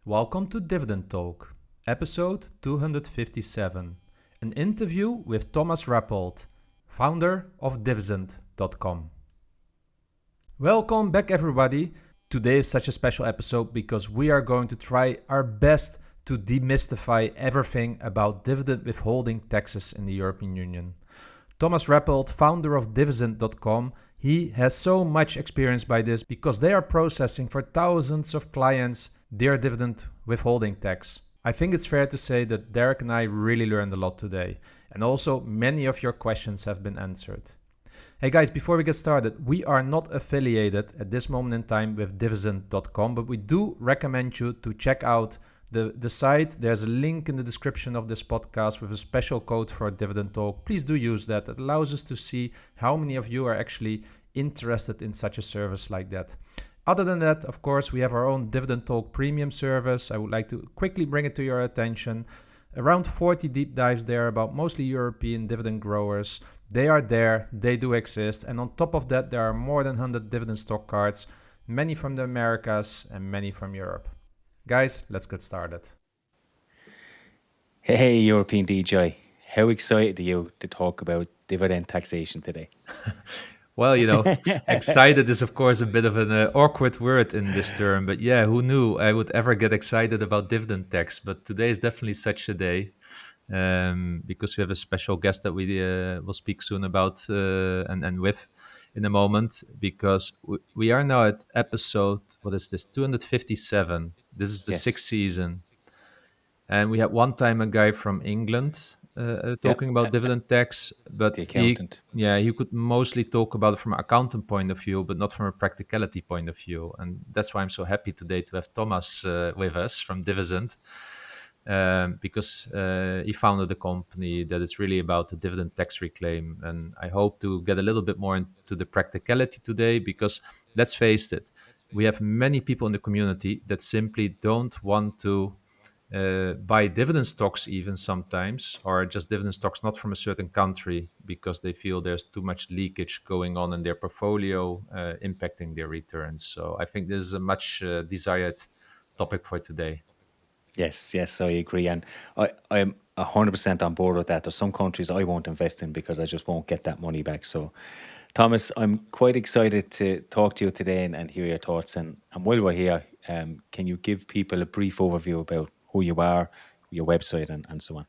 Welcome to Dividend Talk, episode 257, an interview with Thomas Rappold, founder of Divizent.com. Welcome back, everybody. Today is such a special episode because we are going to try our best to demystify everything about dividend withholding taxes in the European Union. Thomas Rappold, founder of Divizent.com, he has so much experience by this because they are processing for thousands of clients their dividend withholding tax. I think it's fair to say that Derek and I really learned a lot today, and also many of your questions have been answered. Hey guys, before we get started, we are not affiliated at this moment in time with Divizent.com, but we do recommend you to check out the site. There's a link in the description of this podcast with a special code for Dividend Talk. Please do use that. It allows us to see how many of you are actually interested in such a service like that. Other than that, of course, we have our own Dividend Talk premium service. I would like to quickly bring it to your attention. Around 40 deep dives there about mostly European dividend growers. They are there, they do exist. And on top of that, there are more than 100 dividend stock cards, many from the Americas and many from Europe. Guys, let's get started. Hey, European DJ, how excited are you to talk about dividend taxation today? Well, excited is of course a bit of an awkward word in this term, but yeah, who knew I would ever get excited about dividend tax? But today is definitely such a day because we have a special guest that we will speak soon about and with in a moment, because we are now at episode, what is this, 257. This is the Yes. sixth season. And we had one time a guy from England Yeah, talking about dividend tax, the but accountant. he could mostly talk about it from an accountant point of view, but not from a practicality point of view. And that's why I'm so happy today to have Thomas with us from Divizent, because he founded a company that is really about the dividend tax reclaim. And I hope to get a little bit more into the practicality today, because let's face it, we have many people in the community that simply don't want to buy dividend stocks even sometimes, or just dividend stocks not from a certain country, because they feel there's too much leakage going on in their portfolio, impacting their returns. So I think this is a much desired topic for today. Yes, I agree. And I'm 100% on board with that. There's some countries I won't invest in because I just won't get that money back. So, Thomas, I'm quite excited to talk to you today and hear your thoughts. And while we're here, can you give people a brief overview about who you are, your website, and so on?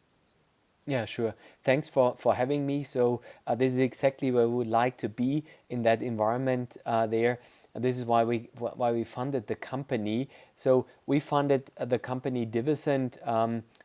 Yeah, sure. Thanks for having me. So this is exactly where we would like to be in that environment there. And this is why we funded the company. So we funded the company Divizend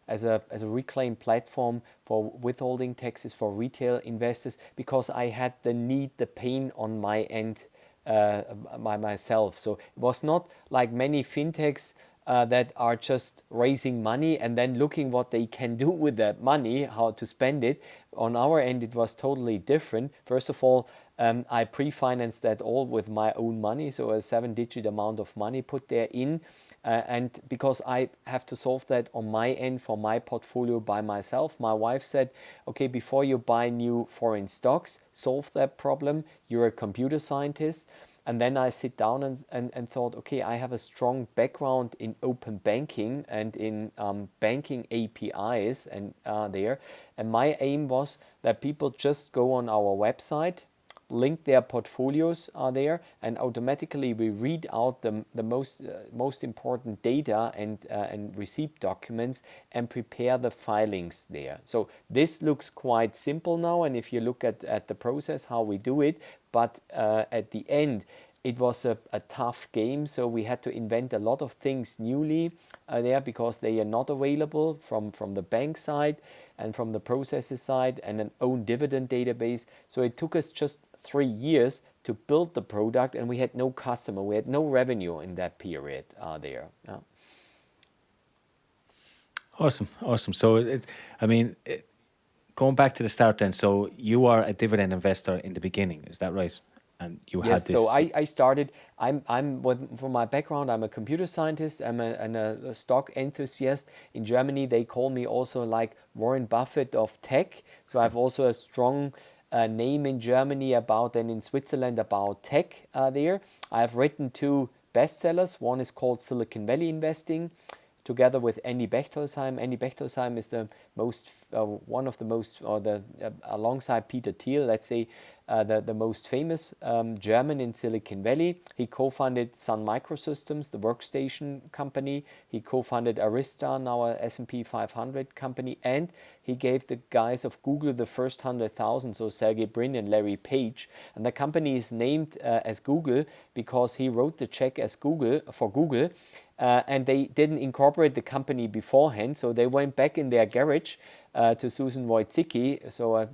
as a reclaim platform for withholding taxes for retail investors, because I had the need, the pain on my end by myself. So it was not like many fintechs that are just raising money and then looking what they can do with that money, how to spend it. On our end, it was totally different. First of all, I pre-financed that all with my own money, so a 7-digit amount of money put there in. And because I have to solve that on my end for my portfolio by myself, my wife said, okay, before you buy new foreign stocks, solve that problem. You're a computer scientist. And then I sit down and thought, okay, I have a strong background in open banking and in banking APIs and there. And my aim was that people just go on our website, link their portfolios are there, and automatically we read out the most important data and receipt documents and prepare the filings there. So this looks quite simple now, and if you look at the process how we do it, but at the end it was a tough game, so we had to invent a lot of things newly there because they are not available from the bank side and from the processor side, and an own dividend database. So it took us just 3 years to build the product, and we had no customer, we had no revenue in that period there. Yeah. Awesome. So, going back to the start then, so you are a dividend investor in the beginning, is that right? And you had Yes, this. so I started. From my background, I'm a computer scientist. I'm a stock enthusiast. In Germany, they call me also like Warren Buffett of tech. So I have also a strong name in Germany about, and in Switzerland about tech there. I have written 2 bestsellers. One is called Silicon Valley Investing, together with Andy Bechtolsheim. Andy Bechtolsheim is the most, one of the most, or the alongside Peter Thiel, let's say, the most famous German in Silicon Valley. He co-founded Sun Microsystems, the workstation company. He co-founded Arista, now a S&P 500 company. And he gave the guys of Google the first 100,000, so Sergey Brin and Larry Page. And the company is named as Google because he wrote the check as Google for Google. And they didn't incorporate the company beforehand, so they went back in their garage to Susan Wojcicki, so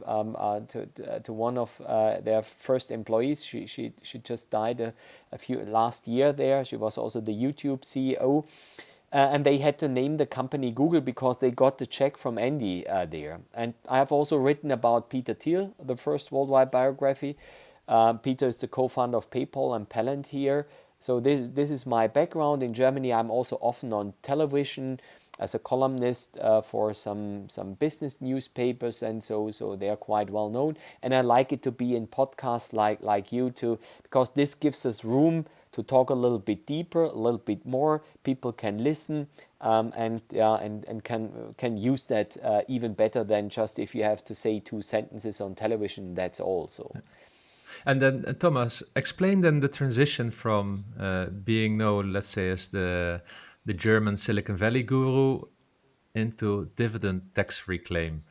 to one of their first employees. She just died last year there. She was also the YouTube CEO. And they had to name the company Google because they got the check from Andy there. And I have also written about Peter Thiel, the first worldwide biography. Peter is the co-founder of PayPal and Palantir. So this is my background. In Germany, I'm also often on television as a columnist for some business newspapers, and so they are quite well known. And I like it to be in podcasts like you too, because this gives us room to talk a little bit deeper, a little bit more. People can listen and can use that even better than just if you have to say 2 sentences on television. That's all. So. And then Thomas, explain then the transition from being known, let's say, as the German Silicon Valley guru into dividend tax reclaim.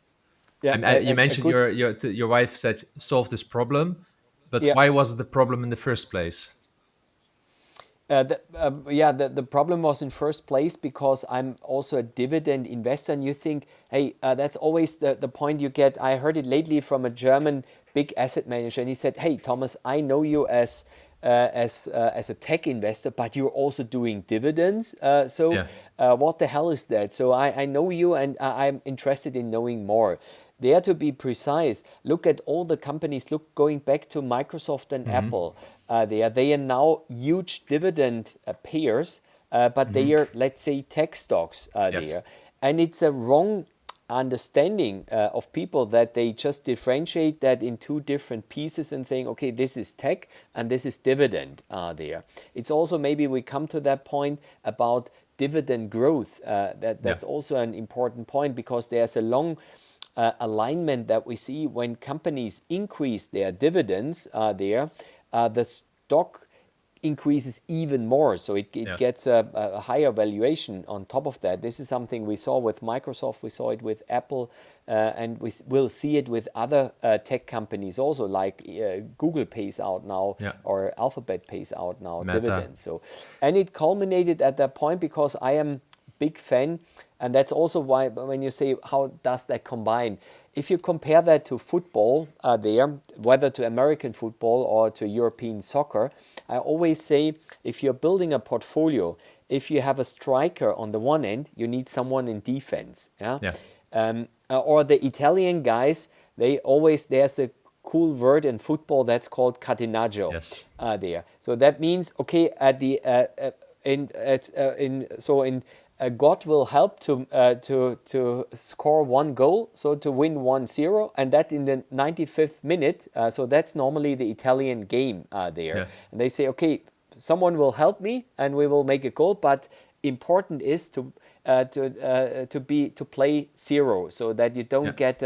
Yeah, you mentioned your wife said solve this problem, but yeah. why was it the problem in the first place? The problem was in first place because I'm also a dividend investor, and you think, hey, that's always the point you get. I heard it lately from a German big asset manager, and he said, hey, Thomas, I know you as a tech investor, but you're also doing dividends. What the hell is that? So I know you, and I'm interested in knowing more. There, to be precise, look at all the companies. Look, going back to Microsoft and Apple. They are now huge dividend payers, but they are, let's say, tech stocks there. And it's a wrong understanding of people that they just differentiate that in 2 different pieces and saying, okay, this is tech and this is dividend there. It's also, maybe we come to that point about dividend growth. That's also an important point, because there's a long alignment that we see when companies increase their dividends there. The stock increases even more, so it gets a higher valuation on top of that. This is something we saw with Microsoft, we saw it with Apple, and we will see it with other tech companies also, like Google pays out now, or Alphabet pays out now dividends. So, and it culminated at that point because I am big fan, and that's also why when you say how does that combine, if you compare that to football there, whether to American football or to European soccer, I always say if you're building a portfolio, if you have a striker on the one end, you need someone in defense. Or the Italian guys, there's a cool word in football that's called catenaggio there. So that means, okay, at the God will help to score 1 goal, so to win 1-0, and that in the 95th minute. So that's normally the Italian game there. And they say, okay, someone will help me, and we will make a goal. But important is to play 0, so that you don't get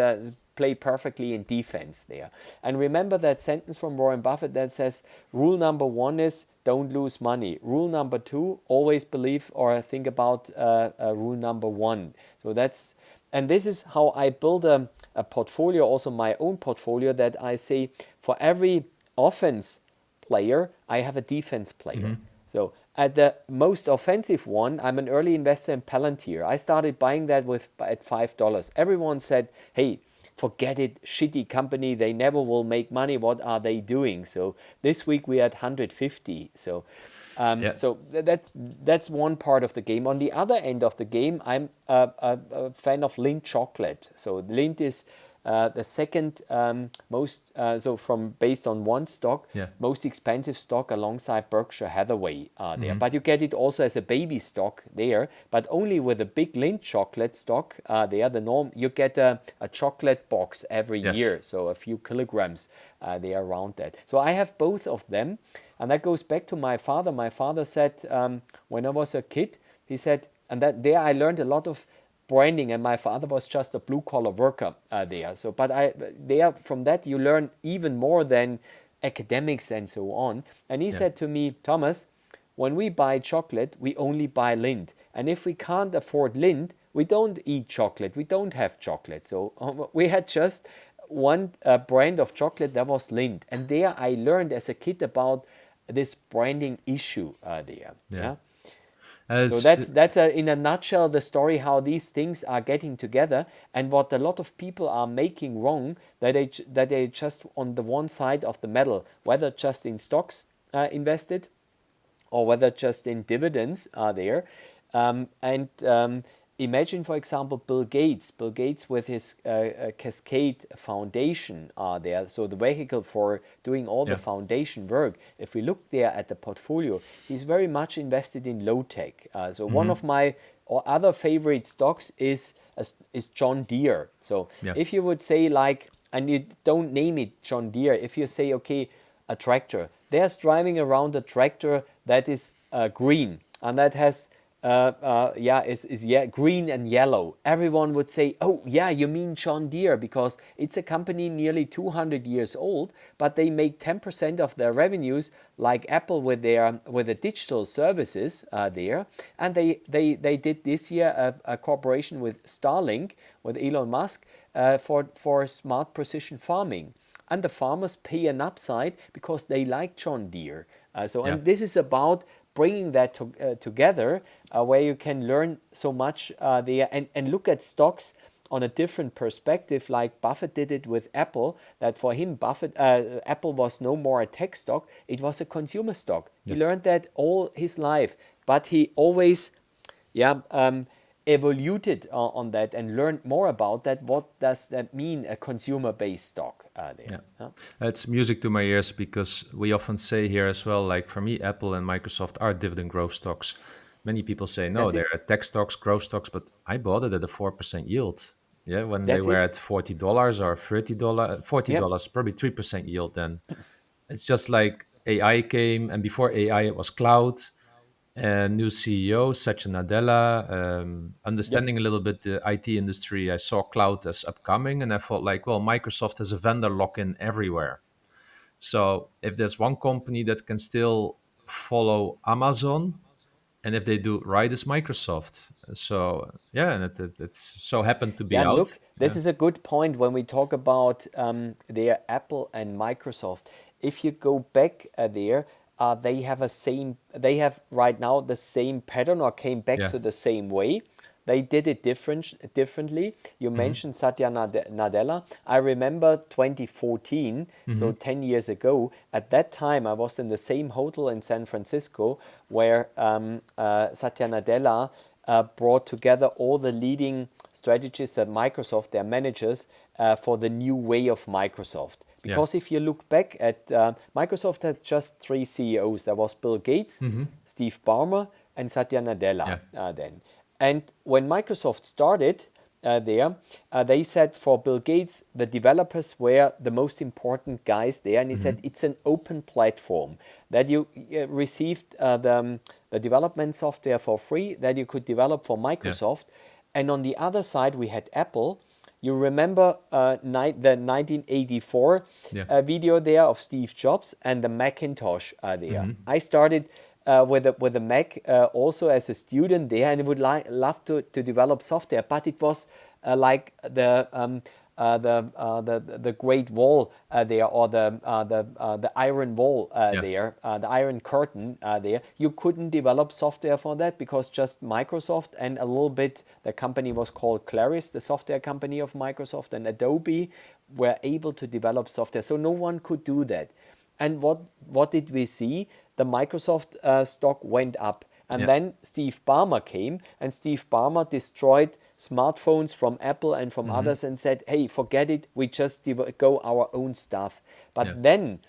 play perfectly in defense there. And remember that sentence from Warren Buffett that says, rule number 1 is don't lose money. Rule number 2, always believe or think about rule number 1. So and this is how I build a portfolio, also my own portfolio, that I say for every offense player, I have a defense player. So at the most offensive one, I'm an early investor in Palantir. I started buying that at $5. Everyone said, hey, forget it, shitty company, they never will make money, what are they doing? So this week we had 150. So that's one part of the game. On the other end of the game, I'm a fan of Lindt chocolate. So Lindt is the second most, based on one stock, most expensive stock alongside Berkshire Hathaway there. But you get it also as a baby stock there, but only with a big Lindt chocolate stock there. The norm, you get a chocolate box every year, so a few kilograms there around that. So I have both of them, and that goes back to my father. My father said when I was a kid, he said, And that there I learned a lot of branding, and my father was just a blue collar worker there. So, but there from that you learn even more than academics and so on. And he said to me, Thomas, when we buy chocolate, we only buy Lindt. And if we can't afford Lindt, we don't eat chocolate. We don't have chocolate. So we had just one brand of chocolate that was Lindt. And there I learned as a kid about this branding issue there. Yeah. So that's in a nutshell the story how these things are getting together, and what a lot of people are making wrong, that they just on the one side of the medal, whether just in stocks invested or whether just in dividends are there. Imagine, for example, Bill Gates with his Cascade Foundation are there. So the vehicle for doing all the foundation work. If we look there at the portfolio, he's very much invested in low tech. So one of my other favorite stocks is John Deere. So if you would say like, and you don't name it John Deere, if you say, okay, a tractor, there's driving around a tractor that is green and that has green and yellow. Everyone would say, oh yeah, you mean John Deere, because it's a company nearly 200 years old, but they make 10% of their revenues like Apple with the digital services there. And they did this year a cooperation with Starlink, with Elon Musk, for smart precision farming. And the farmers pay an upside because they like John Deere. And this is about bringing that together, where you can learn so much there and look at stocks on a different perspective, like Buffett did it with Apple, that for him, Apple was no more a tech stock, it was a consumer stock. Yes. He learned that all his life, but he always evoluted on that and learned more about that. What does that mean, a consumer-based stock there? Yeah. It's music to my ears, because we often say here as well, like for me, Apple and Microsoft are dividend growth stocks. Many people say, no, they're tech stocks, growth stocks, but I bought it at a 4% yield. Yeah, when they were at $40 or $30, $40, probably 3% yield then. It's just like AI came, and before AI, it was cloud. New CEO, Satya Nadella, understanding a little bit the IT industry. I saw cloud as upcoming, and I thought like, well, Microsoft has a vendor lock-in everywhere. So if there's one company that can still follow Amazon, and if they do right, is Microsoft. So and it's so happened to be out. Look, this is a good point when we talk about their Apple and Microsoft. If you go back there, they have right now the same pattern, or came back to the same way. They did it differently. You mentioned Satya Nadella. I remember 2014, so 10 years ago. At that time, I was in the same hotel in San Francisco where Satya Nadella brought together all the leading strategists at Microsoft, their managers, for the new way of Microsoft. Because if you look back at Microsoft, had just 3 CEOs. There was Bill Gates, Steve Ballmer, and Satya Nadella then. And when Microsoft started they said for Bill Gates, the developers were the most important guys there. And he said it's an open platform that you received the development software for free that you could develop for Microsoft. And on the other side, we had Apple. You remember the 1984 video there of Steve Jobs and the Macintosh there. I started with a Mac also as a student there, and I would love to develop software, but it was like the Great Wall there, or the Iron Wall there, the Iron Curtain there. You couldn't develop software for that because just Microsoft and a little bit, the company was called Claris, the software company of Microsoft, and Adobe were able to develop software. So no one could do that. And what did we see? The Microsoft stock went up. And then Steve Ballmer came, and Steve Ballmer destroyed smartphones from Apple and from others and said, hey, forget it, we just go our own stuff. But then,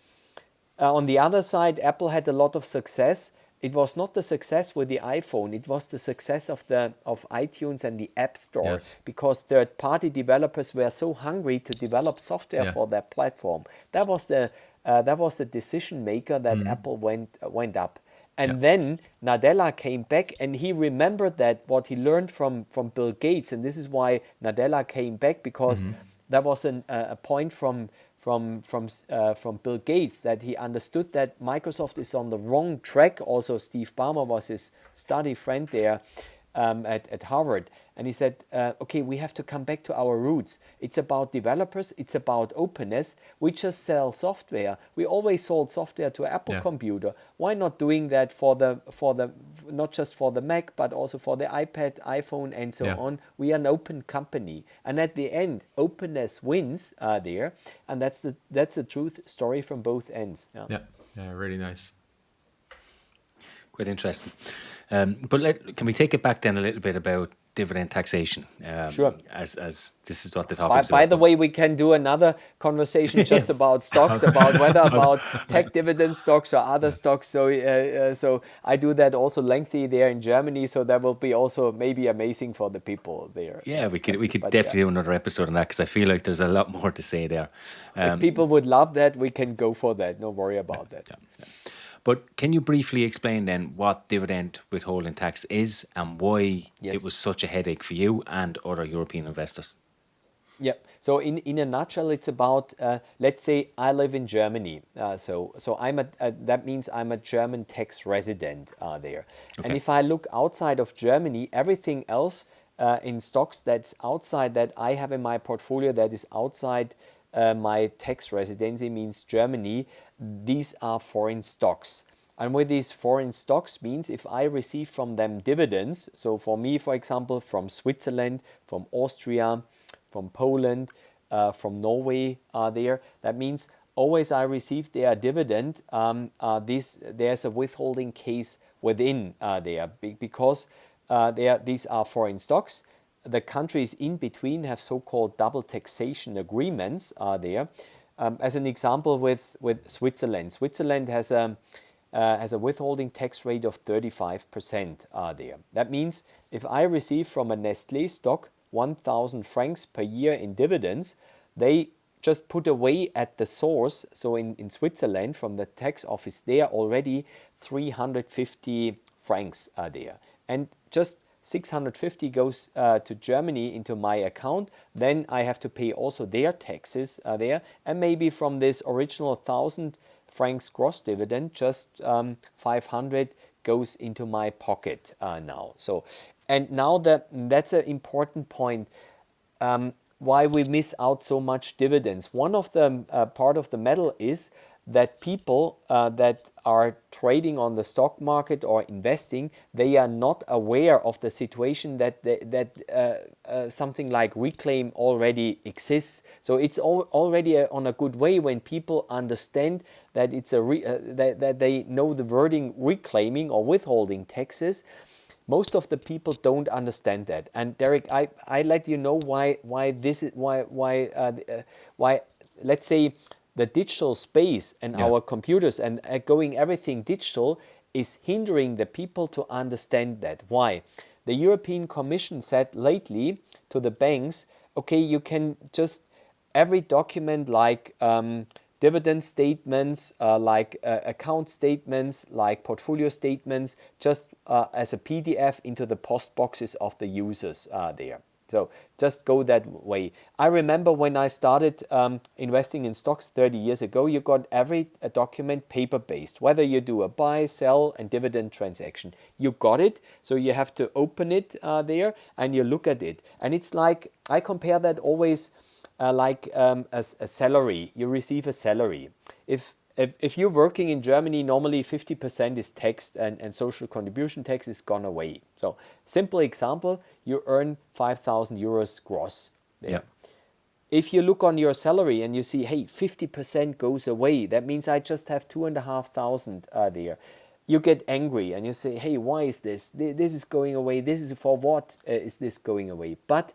on the other side, Apple had a lot of success. It was not the success with the iPhone, it was the success of iTunes and the App Store, because third-party developers were so hungry to develop software for their platform. That was the decision maker that Apple went up. And then Nadella came back and he remembered that what he learned from Bill Gates. And this is why Nadella came back, because that was a point from Bill Gates, that he understood that Microsoft is on the wrong track. Also, Steve Ballmer was his study friend there at Harvard. And he said, okay, we have to come back to our roots. It's about developers. It's about openness. We just sell software. We always sold software to Apple computer. Why not doing that for the not just for the Mac, but also for the iPad, iPhone, and so on? We are an open company. And at the end, openness wins there. And that's the truth story from both ends. Yeah, really nice. Quite interesting. But can we take it back then a little bit about dividend taxation? Sure. As this is what the topic is By about. the way, we can do another conversation just about stocks, about whether about tech dividend stocks or other stocks. So I do that also lengthy there in Germany. So that will be also maybe amazing for the people there. Yeah, we could definitely do another episode on that, because I feel like there's a lot more to say there. If people would love that, we can go for that. No worry about that. Yeah. But can you briefly explain then what dividend withholding tax is and why it was such a headache for you and other European investors? Yeah. So in a nutshell, it's about let's say I live in Germany. So I'm that means I'm a German tax resident there. Okay. And if I look outside of Germany, everything else in stocks that's outside that I have in my portfolio that is outside my tax residency, means Germany, these are foreign stocks. And with these foreign stocks means if I receive from them dividends, so for me, for example, from Switzerland, from Austria, from Poland, from Norway there, that means always I receive their dividend, there's a withholding case within there, because these are foreign stocks. The countries in between have so-called double taxation agreements there. As an example, with Switzerland, Switzerland has a withholding tax rate of 35% there. That means if I receive from a Nestlé stock 1,000 francs per year in dividends, they just put away at the source, so in Switzerland from the tax office there already 350 francs there. And just 650 goes to Germany into my account. Then I have to pay also their taxes there. And maybe from this original 1,000 francs gross dividend, just 500 goes into my pocket now. So, and now that's an important point. Why we miss out so much dividends. One of the part of the medal is that people that are trading on the stock market or investing, they are not aware of the situation that something like reclaim already exists. So it's already on a good way when people understand that it's that they know the wording reclaiming or withholding taxes. Most of the people don't understand that. And Derek, I let you know why this is why let's say the digital space and our computers and going everything digital is hindering the people to understand that. Why? The European Commission said lately to the banks, okay, you can just every document like dividend statements, like account statements, like portfolio statements, just as a PDF into the post boxes of the users there. So just go that way. I remember when I started investing in stocks 30 years ago, you got every document paper-based, whether you do a buy, sell, and dividend transaction. You got it, so you have to open it there and you look at it. And it's like, I compare that always like a salary. You receive a salary. If you're working in Germany, normally 50% is taxed and social contribution tax is gone away. So simple example, you earn 5,000 euros gross there. Yeah. If you look on your salary and you see, hey, 50% goes away, that means I just have 2,500 there. You get angry and you say, hey, why is this? This is going away. This is for what is this going away? But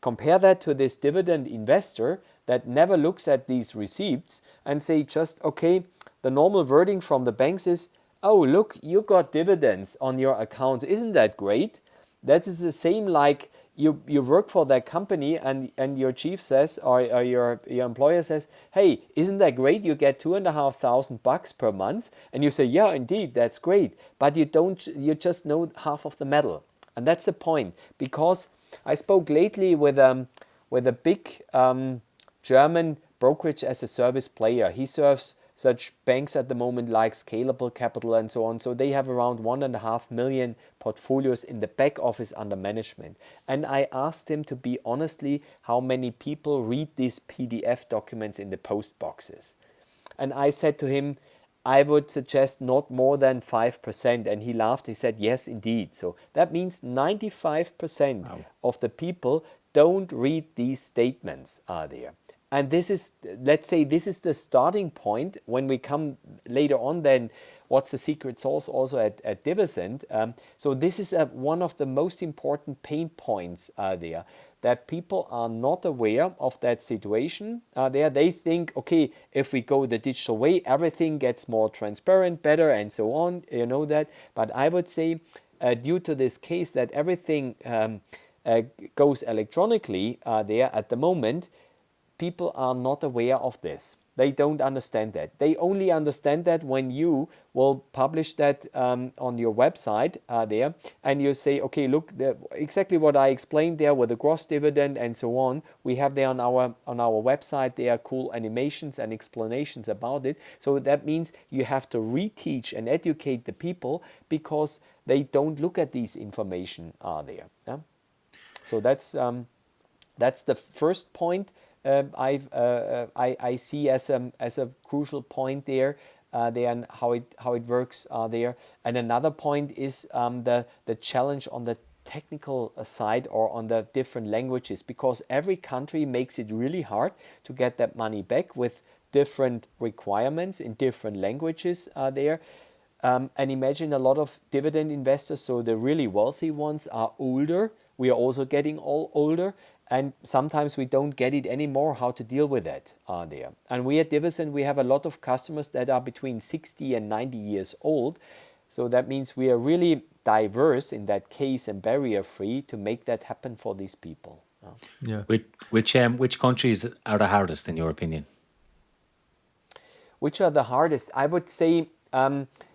compare that to this dividend investor that never looks at these receipts and say just, okay, the normal wording from the banks is, oh, look, you got dividends on your accounts. Isn't that great? That is the same like you work for that company, and your chief says, or your employer says, hey, isn't that great? You get $2,500 per month, and you say, yeah, indeed, that's great. But you just know half of the medal, and that's the point. Because I spoke lately with a big German brokerage as a service player. He serves such banks at the moment like Scalable Capital and so on. So they have around 1.5 million portfolios in the back office under management. And I asked him to be honestly how many people read these PDF documents in the post boxes. And I said to him, I would suggest not more than 5%. And he laughed. He said, yes, indeed. So that means 95% of the people don't read these statements are there. And this is, let's say, this is the starting point. When we come later on, then what's the secret sauce also at Divizend. So this is one of the most important pain points there, that people are not aware of that situation there. They think, okay, if we go the digital way, everything gets more transparent, better, and so on. You know that. But I would say, due to this case that everything goes electronically there at the moment, people are not aware of this. They don't understand that. They only understand that when you will publish that on your website there, and you say, okay, look, exactly what I explained there with the gross dividend and so on. We have there on our website. There are cool animations and explanations about it. So that means you have to reteach and educate the people because they don't look at these information there. Yeah? So that's the first point. I see as a crucial point there, and how it works there. And another point is the challenge on the technical side or on the different languages, because every country makes it really hard to get that money back with different requirements in different languages there. And imagine a lot of dividend investors, so the really wealthy ones are older. We are also getting all older. And sometimes we don't get it anymore how to deal with that there. And we at Divizend, we have a lot of customers that are between 60 and 90 years old. So that means we are really diverse in that case and barrier-free to make that happen for these people. Yeah. Which countries are the hardest in your opinion? Which are the hardest? I would say,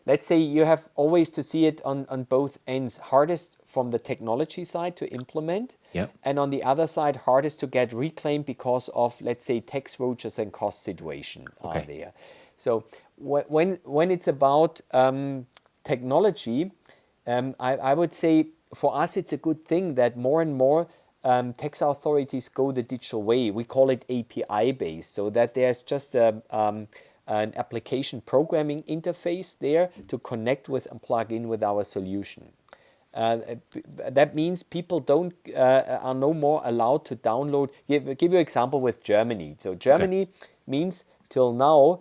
let's say you have always to see it on both ends. Hardest from the technology side to implement. Yep. And on the other side, hardest to get reclaimed because of, let's say, tax vouchers and cost situation are there. So when it's about technology, I would say for us it's a good thing that more and more tax authorities go the digital way. We call it API based, so that there's just an application programming interface there to connect with and plug in with our solution. That means people are no more allowed to download. Give you an example with Germany. So Germany means till now,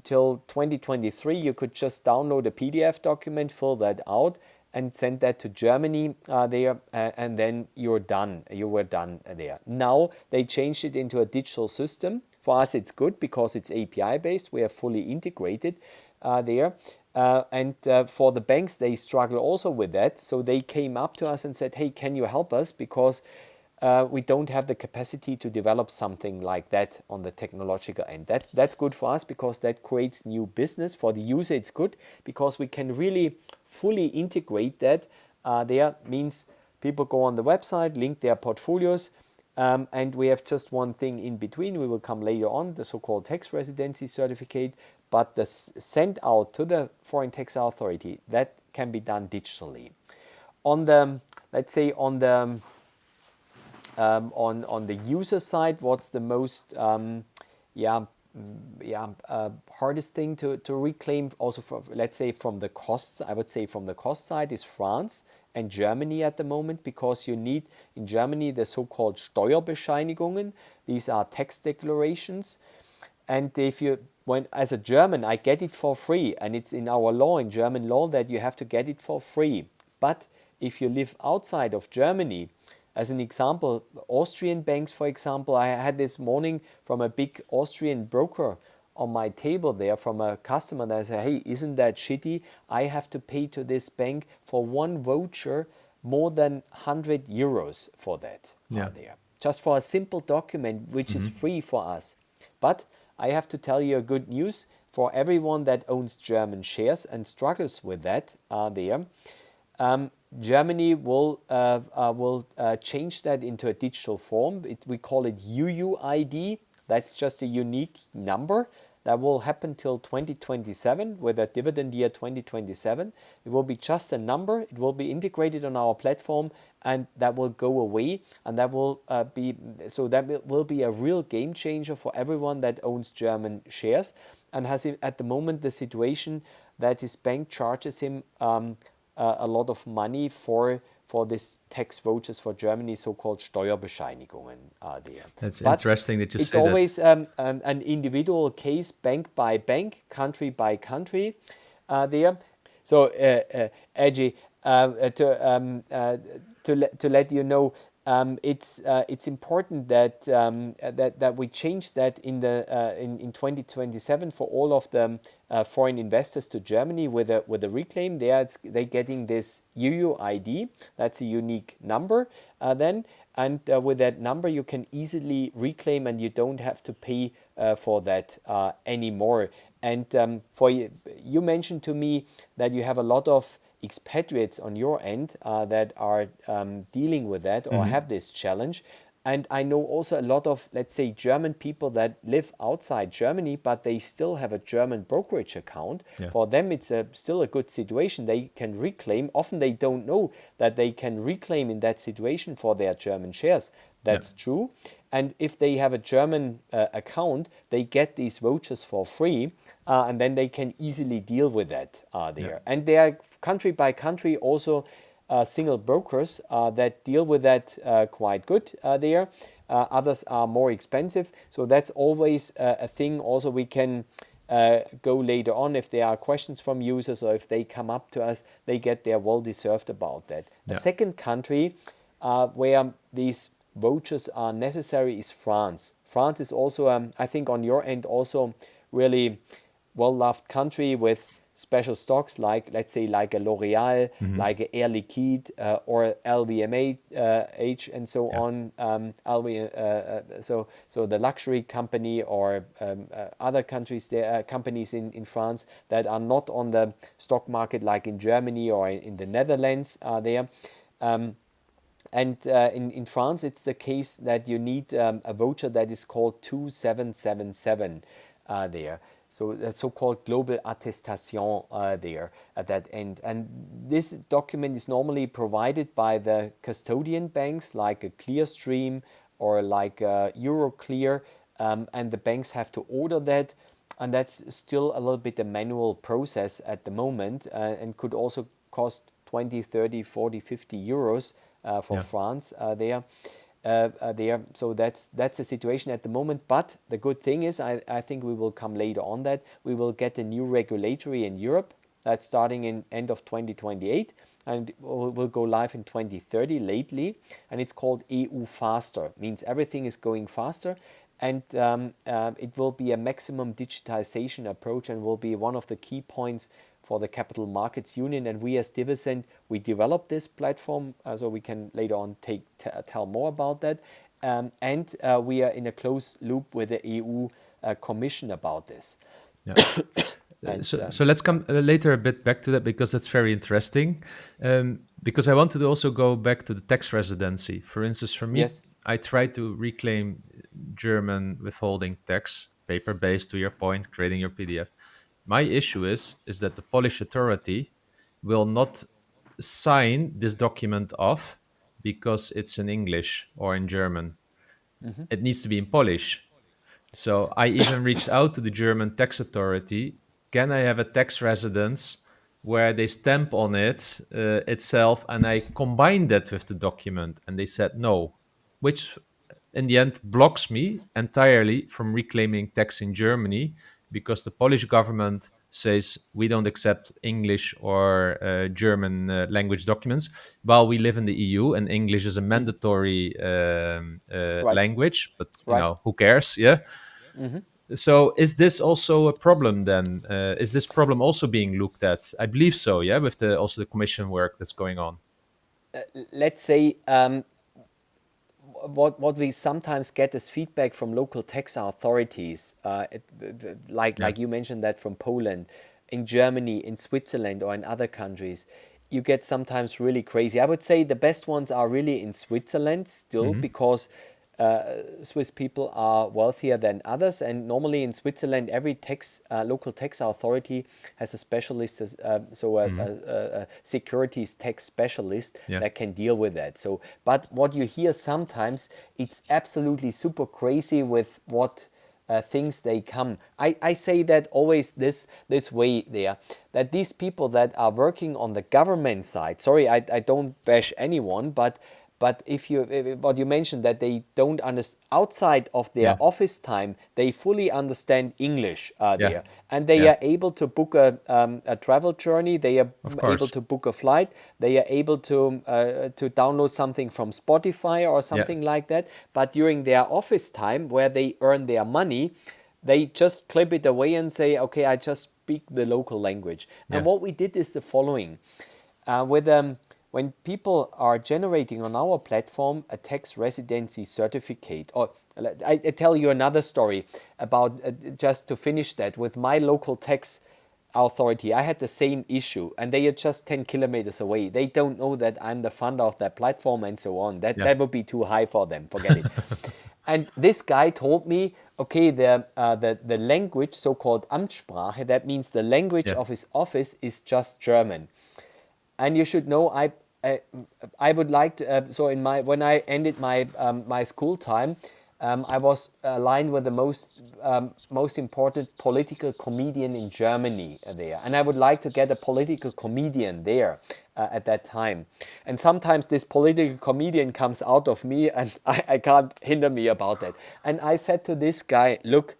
till 2023, you could just download a PDF document, fill that out, and send that to Germany there, and then you're done. You were done there. Now they changed it into a digital system. For us, it's good because it's API based. We are fully integrated there. And for the banks, they struggle also with that. So they came up to us and said, hey, can you help us? Because we don't have the capacity to develop something like that on the technological end. That's good for us because that creates new business. For the user, it's good because we can really fully integrate that. There means people go on the website, link their portfolios, and we have just one thing in between. We will come later on, the so-called tax residency certificate. But the send out to the foreign tax authority, that can be done digitally. On the, let's say on the user side, what's the most hardest thing to reclaim? Also, let's say from the costs, I would say from the cost side is France and Germany at the moment, because you need in Germany the so-called Steuerbescheinigungen. These are tax declarations, and as a German, I get it for free, and it's in our law, in German law, that you have to get it for free. But if you live outside of Germany, as an example, Austrian banks, for example, I had this morning from a big Austrian broker on my table there from a customer that said, hey, isn't that shitty? I have to pay to this bank for one voucher more than 100 euros for that Yeah. there. Just for a simple document, which is free for us. But I have to tell you a good news for everyone that owns German shares and struggles with that there. Germany will change that into a digital form. We call it UUID. That's just a unique number. That will happen till 2027 with a dividend year 2027. It will be just a number. It will be integrated on our platform, and that will go away. And that will will be a real game changer for everyone that owns German shares and has at the moment the situation that his bank charges him a lot of money for this tax vouchers for Germany, so-called Steuerbescheinigungen there. That's But interesting that you it's say that. always an individual case, bank by bank, country by country there. So, Edgy, to let you know, it's important that that we change that in 2027 for all of the foreign investors to Germany with a reclaim. They're getting this UUID. That's a unique number then. And with that number, you can easily reclaim, and you don't have to pay for that anymore. And you mentioned to me that you have a lot of expatriates on your end that are dealing with that or have this challenge. And I know also a lot of, let's say, German people that live outside Germany, but they still have a German brokerage account. Yeah. For them, it's still a good situation. They can reclaim. Often they don't know that they can reclaim in that situation for their German shares. That's true. And if they have a German account, they get these vouchers for free, and then they can easily deal with that there. And there are country by country also single brokers that deal with that quite good there. Others are more expensive. So that's always a thing. Also, we can go later on if there are questions from users or if they come up to us, they get their well-deserved about that. A second country where these vouchers are necessary is France. France is also, I think on your end, also really well-loved country with special stocks like, let's say, like a L'Oreal, like a Air Liquide or LVMH and so on. So the luxury company or other countries, there companies in France that are not on the stock market like in Germany or in the Netherlands are there. And in France, it's the case that you need a voucher that is called 2777 there. So that's so-called global attestation there at that end. And this document is normally provided by the custodian banks like a Clearstream or like Euroclear, and the banks have to order that. And that's still a little bit a manual process at the moment and could also cost 20, 30, 40, 50 euros for France there. So that's the situation at the moment. But the good thing is, I think we will come later on that we will get a new regulatory in Europe that's starting in end of 2028 and will go live in 2030 lately, and it's called EU Faster. Means everything is going faster, and it will be a maximum digitization approach and will be one of the key points for the Capital Markets Union. And we as Divizent, we developed this platform, so we can later on tell more about that. And we are in a close loop with the EU Commission about this. Yeah. So let's come later a bit back to that because that's very interesting. Because I wanted to also go back to the tax residency. For instance, for me, I tried to reclaim German withholding tax, paper-based to your point, creating your PDF. My issue is that the Polish authority will not sign this document off because it's in English or in German. It needs to be in Polish. So I even reached out to the German tax authority. Can I have a tax residence where they stamp on it itself, and I combine that with the document? And they said no, which in the end blocks me entirely from reclaiming tax in Germany, because the Polish government says we don't accept English or German language documents while we live in the EU, and English is a mandatory language, but you know, who cares? Yeah. So is this also a problem then? Is this problem also being looked at? I believe so, yeah, with also the commission work that's going on. let's say what we sometimes get as feedback from local tax authorities, like you mentioned that from Poland, in Germany, in Switzerland, or in other countries, you get sometimes really crazy. I would say the best ones are really in Switzerland still, because Swiss people are wealthier than others, and normally in Switzerland, every local tax authority has a specialist, a securities tax specialist that can deal with that. So, but what you hear sometimes, it's absolutely super crazy with what things they come. I say that always this way there, that these people that are working on the government side, sorry, I don't bash anyone, but if you what you mentioned, that they don't understand outside of their office time, they fully understand English there, and they are able to book a travel journey. They are able to book a flight. They are able to download something from Spotify or something like that. But during their office time, where they earn their money, they just clip it away and say, okay, I just speak the local language. And what we did is the following: when people are generating on our platform a tax residency certificate, or I tell you another story about, just to finish that, with my local tax authority, I had the same issue, and they are just 10 kilometers away. They don't know that I'm the founder of that platform and so on. That would be too high for them. Forget it. And this guy told me, okay, the language, so-called Amtssprache, that means the language of his office is just German. And you should know, I would like to, so when I ended my school time, I was aligned with the most important political comedian in Germany there, and I would like to get a political comedian there at that time. And sometimes this political comedian comes out of me, and I can't hinder me about that. And I said to this guy, look,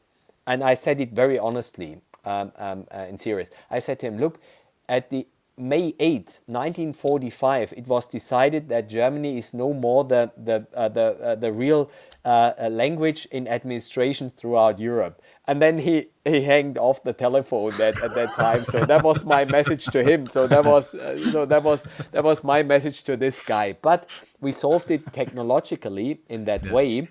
and I said it very honestly and serious. I said to him, look, at the May 8, 1945, it was decided that Germany is no more the real language in administration throughout Europe. And then he hanged off the telephone at that time. So that was my message to him. So that was my message to this guy. But we solved it technologically in that way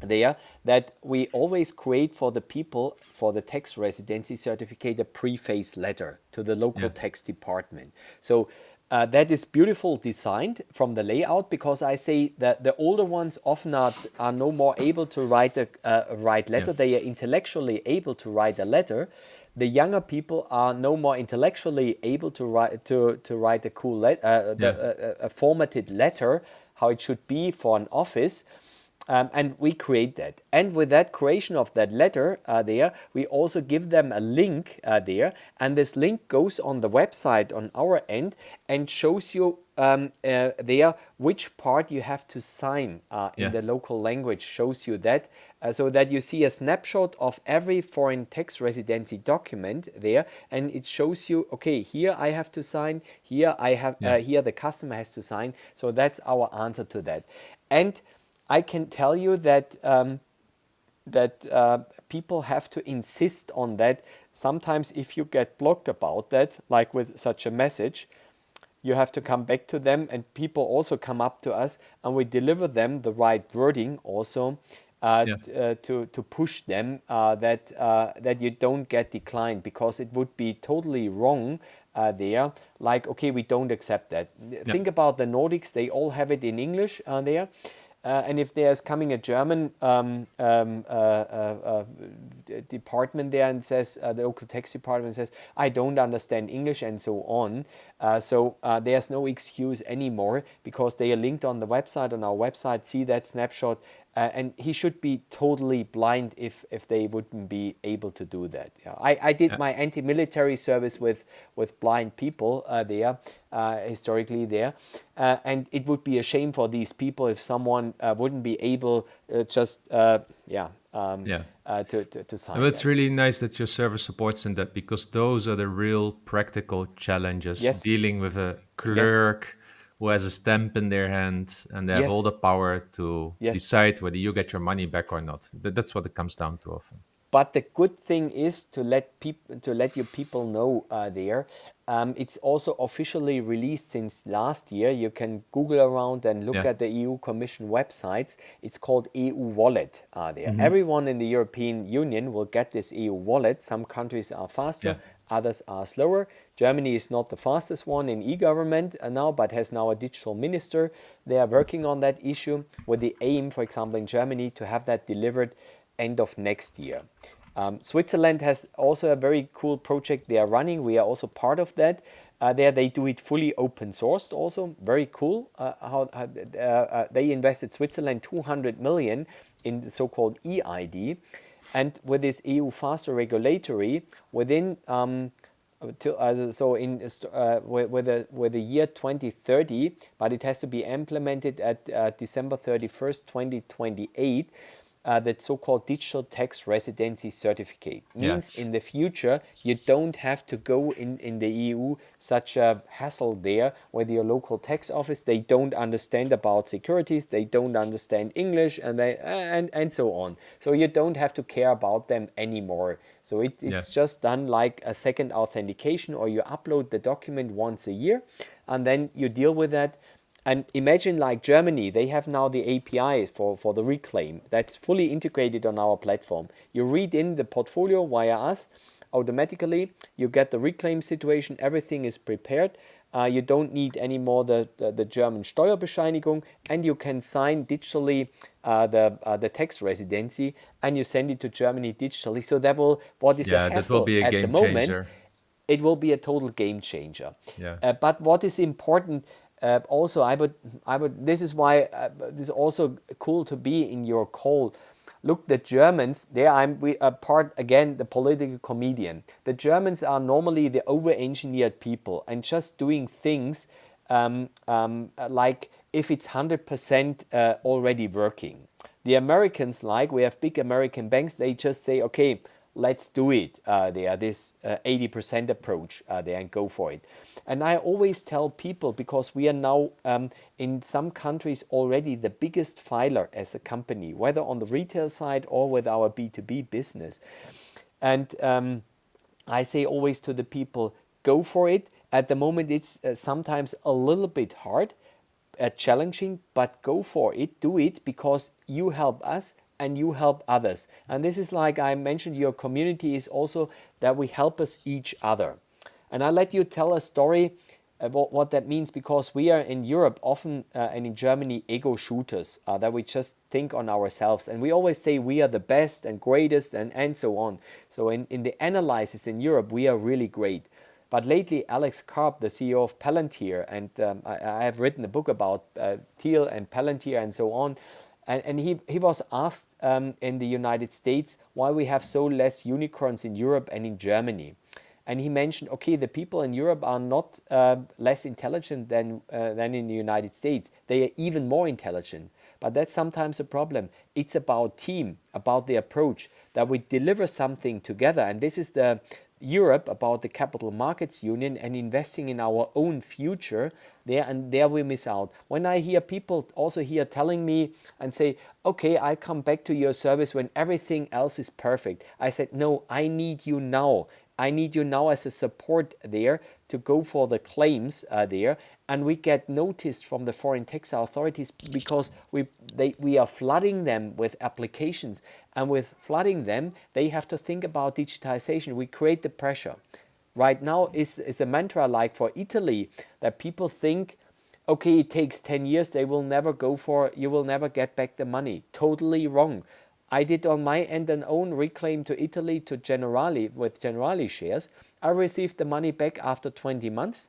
there, that we always create for the people, for the tax residency certificate, a preface letter to the local tax department. So that is beautiful designed from the layout, because I say that the older ones often are no more able to write a letter. They are intellectually able to write a letter. The younger people are no more intellectually able to write a cool a formatted letter, how it should be for an office. And we create that. And with that creation of that letter there, we also give them a link there. And this link goes on the website on our end and shows you there which part you have to sign in the local language, shows you that. So that you see a snapshot of every foreign tax residency document there, and it shows you, okay, here I have to sign, here I have, here the customer has to sign. So that's our answer to that. And I can tell you that people have to insist on that. Sometimes if you get blocked about that, like with such a message, you have to come back to them, and people also come up to us, and we deliver them the right wording also to push them that you don't get declined, because it would be totally wrong there. Like, okay, we don't accept that. Think about the Nordics; they all have it in English there. And if there's coming a German department there and says, the local tax department says, I don't understand English and so on, so there's no excuse anymore, because they are linked on the website, on our website, see that snapshot, and he should be totally blind if they wouldn't be able to do that. I did my anti-military service with blind people there, historically there, and it would be a shame for these people if someone wouldn't be able to sign. Well, it's really nice that your service supports in that, because those are the real practical challenges. Dealing with a clerk who has a stamp in their hand, and they have all the power to decide whether you get your money back or not. That's what it comes down to often. But the good thing is to let your people know there. It's also officially released since last year. You can Google around and look at the EU Commission websites. It's called EU Wallet there. Everyone in the European Union will get this EU Wallet. Some countries are faster, others are slower. Germany is not the fastest one in e-government now, but has now a digital minister. They are working on that issue with the aim, for example, in Germany, to have that delivered end of next year. Switzerland has also a very cool project they are running. We are also part of that. There they do it fully open sourced also. Very cool. They invested Switzerland 200 million in the so-called EID. And with this EU faster regulatory, within with the year 2030, but it has to be implemented at December 31st, 2028, that so-called digital tax residency certificate. Means in the future, you don't have to go in the EU such a hassle there with your local tax office. They don't understand about securities, they don't understand English, and so on. So you don't have to care about them anymore. So it's just done like a second authentication, or you upload the document once a year, and then you deal with that. And imagine like Germany, they have now the API for the reclaim that's fully integrated on our platform. You read in the portfolio via us, automatically you get the reclaim situation, everything is prepared. You don't need anymore the German Steuerbescheinigung, and you can sign digitally the tax residency, and you send it to Germany digitally. So that will, what is a hassle that will be a at game the moment, changer. It will be a total game changer. But what is important, also, I would. This is why this is also cool to be in your call. Look, the Germans. We are part again the political comedian. The Germans are normally the over-engineered people and just doing things like if it's 100% already working. The Americans, like we have big American banks, they just say, okay, let's do it. They are this 80% approach there and go for it. And I always tell people, because we are now in some countries already the biggest filer as a company, whether on the retail side or with our B2B business. And I say always to the people, go for it. At the moment, it's sometimes a little bit hard, challenging, but go for it, do it, because you help us and you help others. And this is like I mentioned, your community is also that we help us each other. And I'll let you tell a story about what that means, because we are in Europe often and in Germany ego shooters, that we just think on ourselves. And we always say we are the best and greatest and so on. So in the analysis in Europe, we are really great. But lately, Alex Karp, the CEO of Palantir, and I have written a book about Thiel and Palantir and so on. And he was asked in the United States why we have so less unicorns in Europe and in Germany. And he mentioned, okay, the people in Europe are not less intelligent than in the United States. They are even more intelligent. But that's sometimes a problem. It's about team, about the approach, that we deliver something together. And this is the Europe about the Capital Markets Union and investing in our own future there, and there we miss out. When I hear people also here telling me and say, okay, I'll come back to your service when everything else is perfect. I said, no, I need you now. I need you now as a support there to go for the claims there. And we get noticed from the foreign tax authorities because we are flooding them with applications. And with flooding them, they have to think about digitization. We create the pressure. Right now is a mantra like for Italy that people think, okay, it takes 10 years, you will never get back the money. Totally wrong. I did on my end an own reclaim to Italy to Generali with Generali shares. I received the money back after 20 months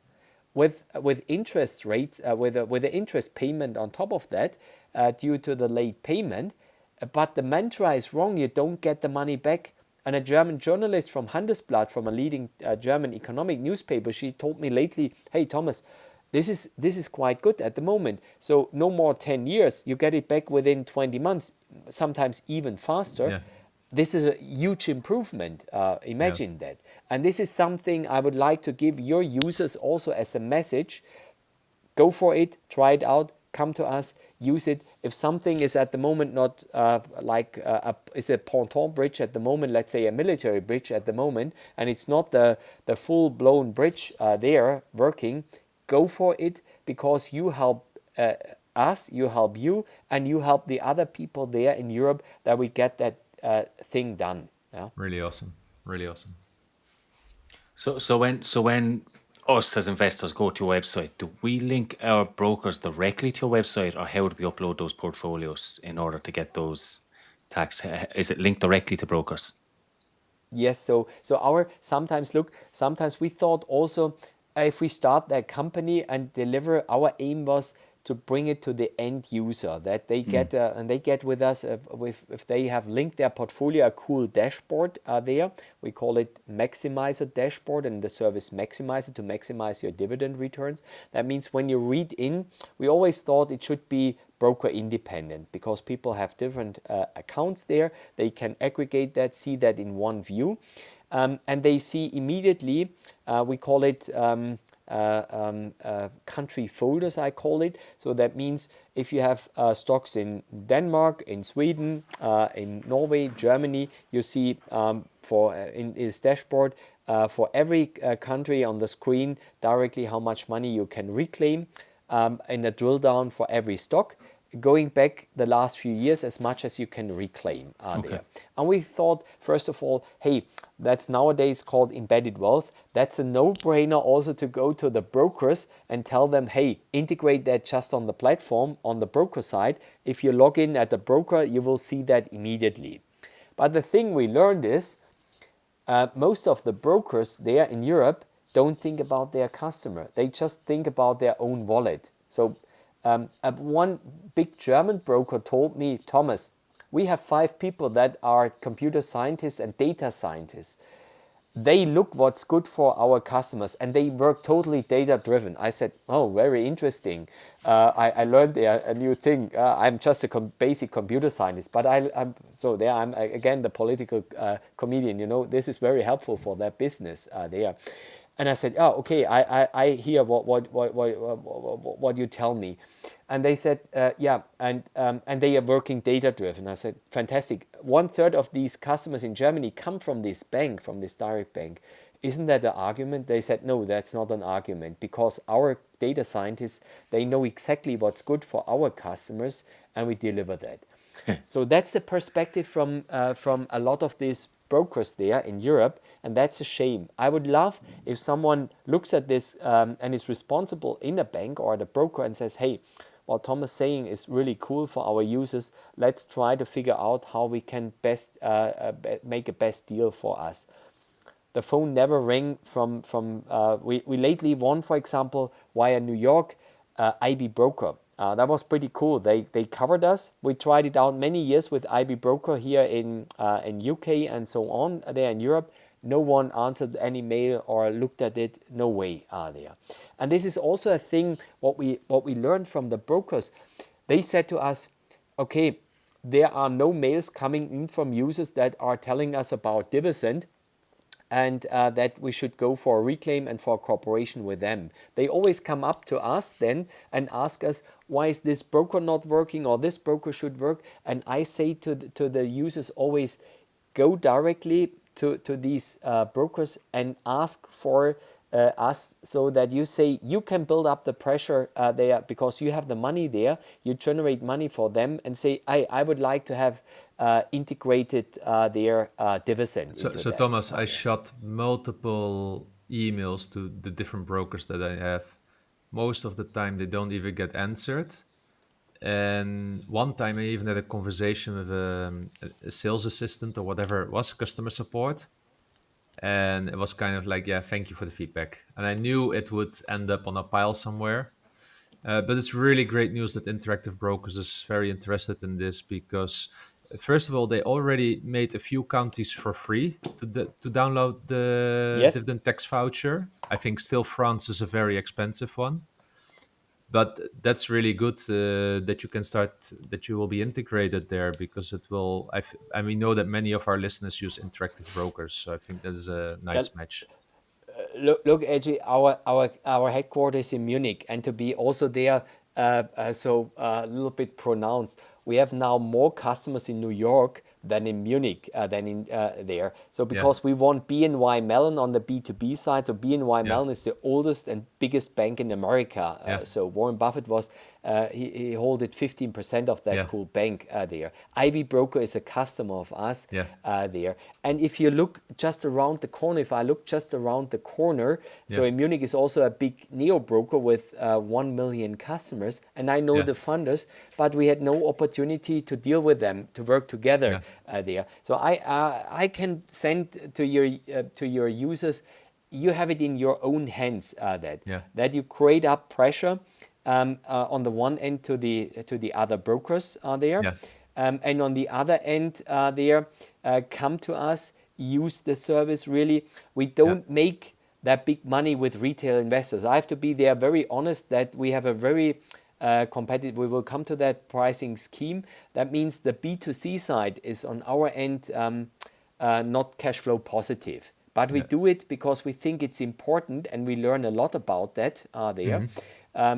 with interest rates, with the interest payment on top of that due to the late payment. But the mantra is wrong. You don't get the money back. And a German journalist from Handelsblatt, from a leading German economic newspaper, she told me lately, hey, Thomas, this is quite good at the moment. So no more 10 years. You get it back within 20 months, sometimes even faster. Yeah. This is a huge improvement. Imagine that. And this is something I would like to give your users also as a message. Go for it. Try it out. Come to us. use it. If something is at the moment not is a ponton bridge at the moment, let's say a military bridge at the moment, and it's not the full-blown bridge there working, go for it, because you help us, you help you, and you help the other people there in Europe that we get that thing done. Yeah? Really awesome. Really awesome. So when us as investors go to your website, do we link our brokers directly to your website, or how do we upload those portfolios in order to get those tax? Is it linked directly to brokers? Yes, so sometimes we thought also, if we start that company and deliver, our aim was to bring it to the end user, that they get and they get with us if they have linked their portfolio, a cool dashboard there. We call it Maximizer dashboard, and the service Maximizer, to maximize your dividend returns. That means when you read in, we always thought it should be broker independent, because people have different accounts there. They can aggregate that, see that in one view, and they see immediately, we call it country folders, I call it. So that means if you have stocks in Denmark, in Sweden, in Norway, Germany, you see in this dashboard for every country on the screen directly how much money you can reclaim, in a drill down for every stock, going back the last few years as much as you can reclaim there. And we thought, first of all, hey, that's nowadays called embedded wealth. That's a no-brainer also to go to the brokers and tell them, hey, integrate that just on the platform, on the broker side. If you log in at the broker, you will see that immediately. But the thing we learned is, most of the brokers there in Europe don't think about their customer. They just think about their own wallet. So one big German broker told me, Thomas, we have 5 people that are computer scientists and data scientists. They look what's good for our customers, and they work totally data driven. I said, oh, very interesting. I learned a new thing. I'm just a basic computer scientist, but I'm again the political comedian. You know, this is very helpful for their business there. And I said, oh, okay, I hear what you tell me. And they said, yeah, and they are working data-driven. I said, fantastic. 1/3 of these customers in Germany come from this bank, from this direct bank. Isn't that an argument? They said, no, that's not an argument, because our data scientists, they know exactly what's good for our customers, and we deliver that. So that's the perspective from a lot of these brokers there in Europe, and that's a shame. I would love if someone looks at this and is responsible in a bank or at a broker and says, hey, what Thomas is saying is really cool for our users. Let's try to figure out how we can best make a best deal for us. The phone never rang from we lately won, for example, via New York, IB Broker. That was pretty cool. They covered us. We tried it out many years with IB Broker here in UK and so on there in Europe. No one answered any mail or looked at it. No way there. And this is also a thing what we learned from the brokers. They said to us, okay, there are no mails coming in from users that are telling us about Divizent, and that we should go for a reclaim and for a cooperation with them. They always come up to us then and ask us, why is this broker not working, or this broker should work? And I say to the users always, go directly to these brokers and ask for us, so that you say you can build up the pressure there, because you have the money there, you generate money for them, and say, I would like to have integrated their Divizend. So Thomas, I shot multiple emails to the different brokers that I have. Most of the time they don't even get answered. And one time I even had a conversation with a sales assistant or whatever it was, customer support. And it was kind of like, yeah, thank you for the feedback. And I knew it would end up on a pile somewhere. But it's really great news that Interactive Brokers is very interested in this, because first of all, they already made a few countries for free to download the dividend tax voucher. I think still France is a very expensive one. But that's really good that you can start, that you will be integrated there, because it will, and we know that many of our listeners use Interactive Brokers. So I think that is a nice match. Look, AJ, our headquarters in Munich, and to be also there a little bit pronounced. We have now more customers in New York than in Munich, than in there. So Yeah. because we want BNY Mellon on the B2B side. So BNY Yeah. Mellon is the oldest and biggest bank in America. Yeah. So Warren Buffett was, he holded 15% of that Yeah. cool bank there. IB Broker is a customer of us Yeah. there. And if you look just around the corner, if I look just around the corner, so Yeah. in Munich is also a big neo broker with 1 million customers. And I know Yeah. the funders, but we had no opportunity to deal with them, to work together there. So I can send to your users, you have it in your own hands that you create up pressure on the one end to the other brokers there. Yeah. And on the other end there, come to us, use the service really. We don't make that big money with retail investors. I have to be there very honest that we have a very competitive, we will come to that pricing scheme. That means the B2C side is on our end not cash flow positive. But we do it because we think it's important and we learn a lot about that there.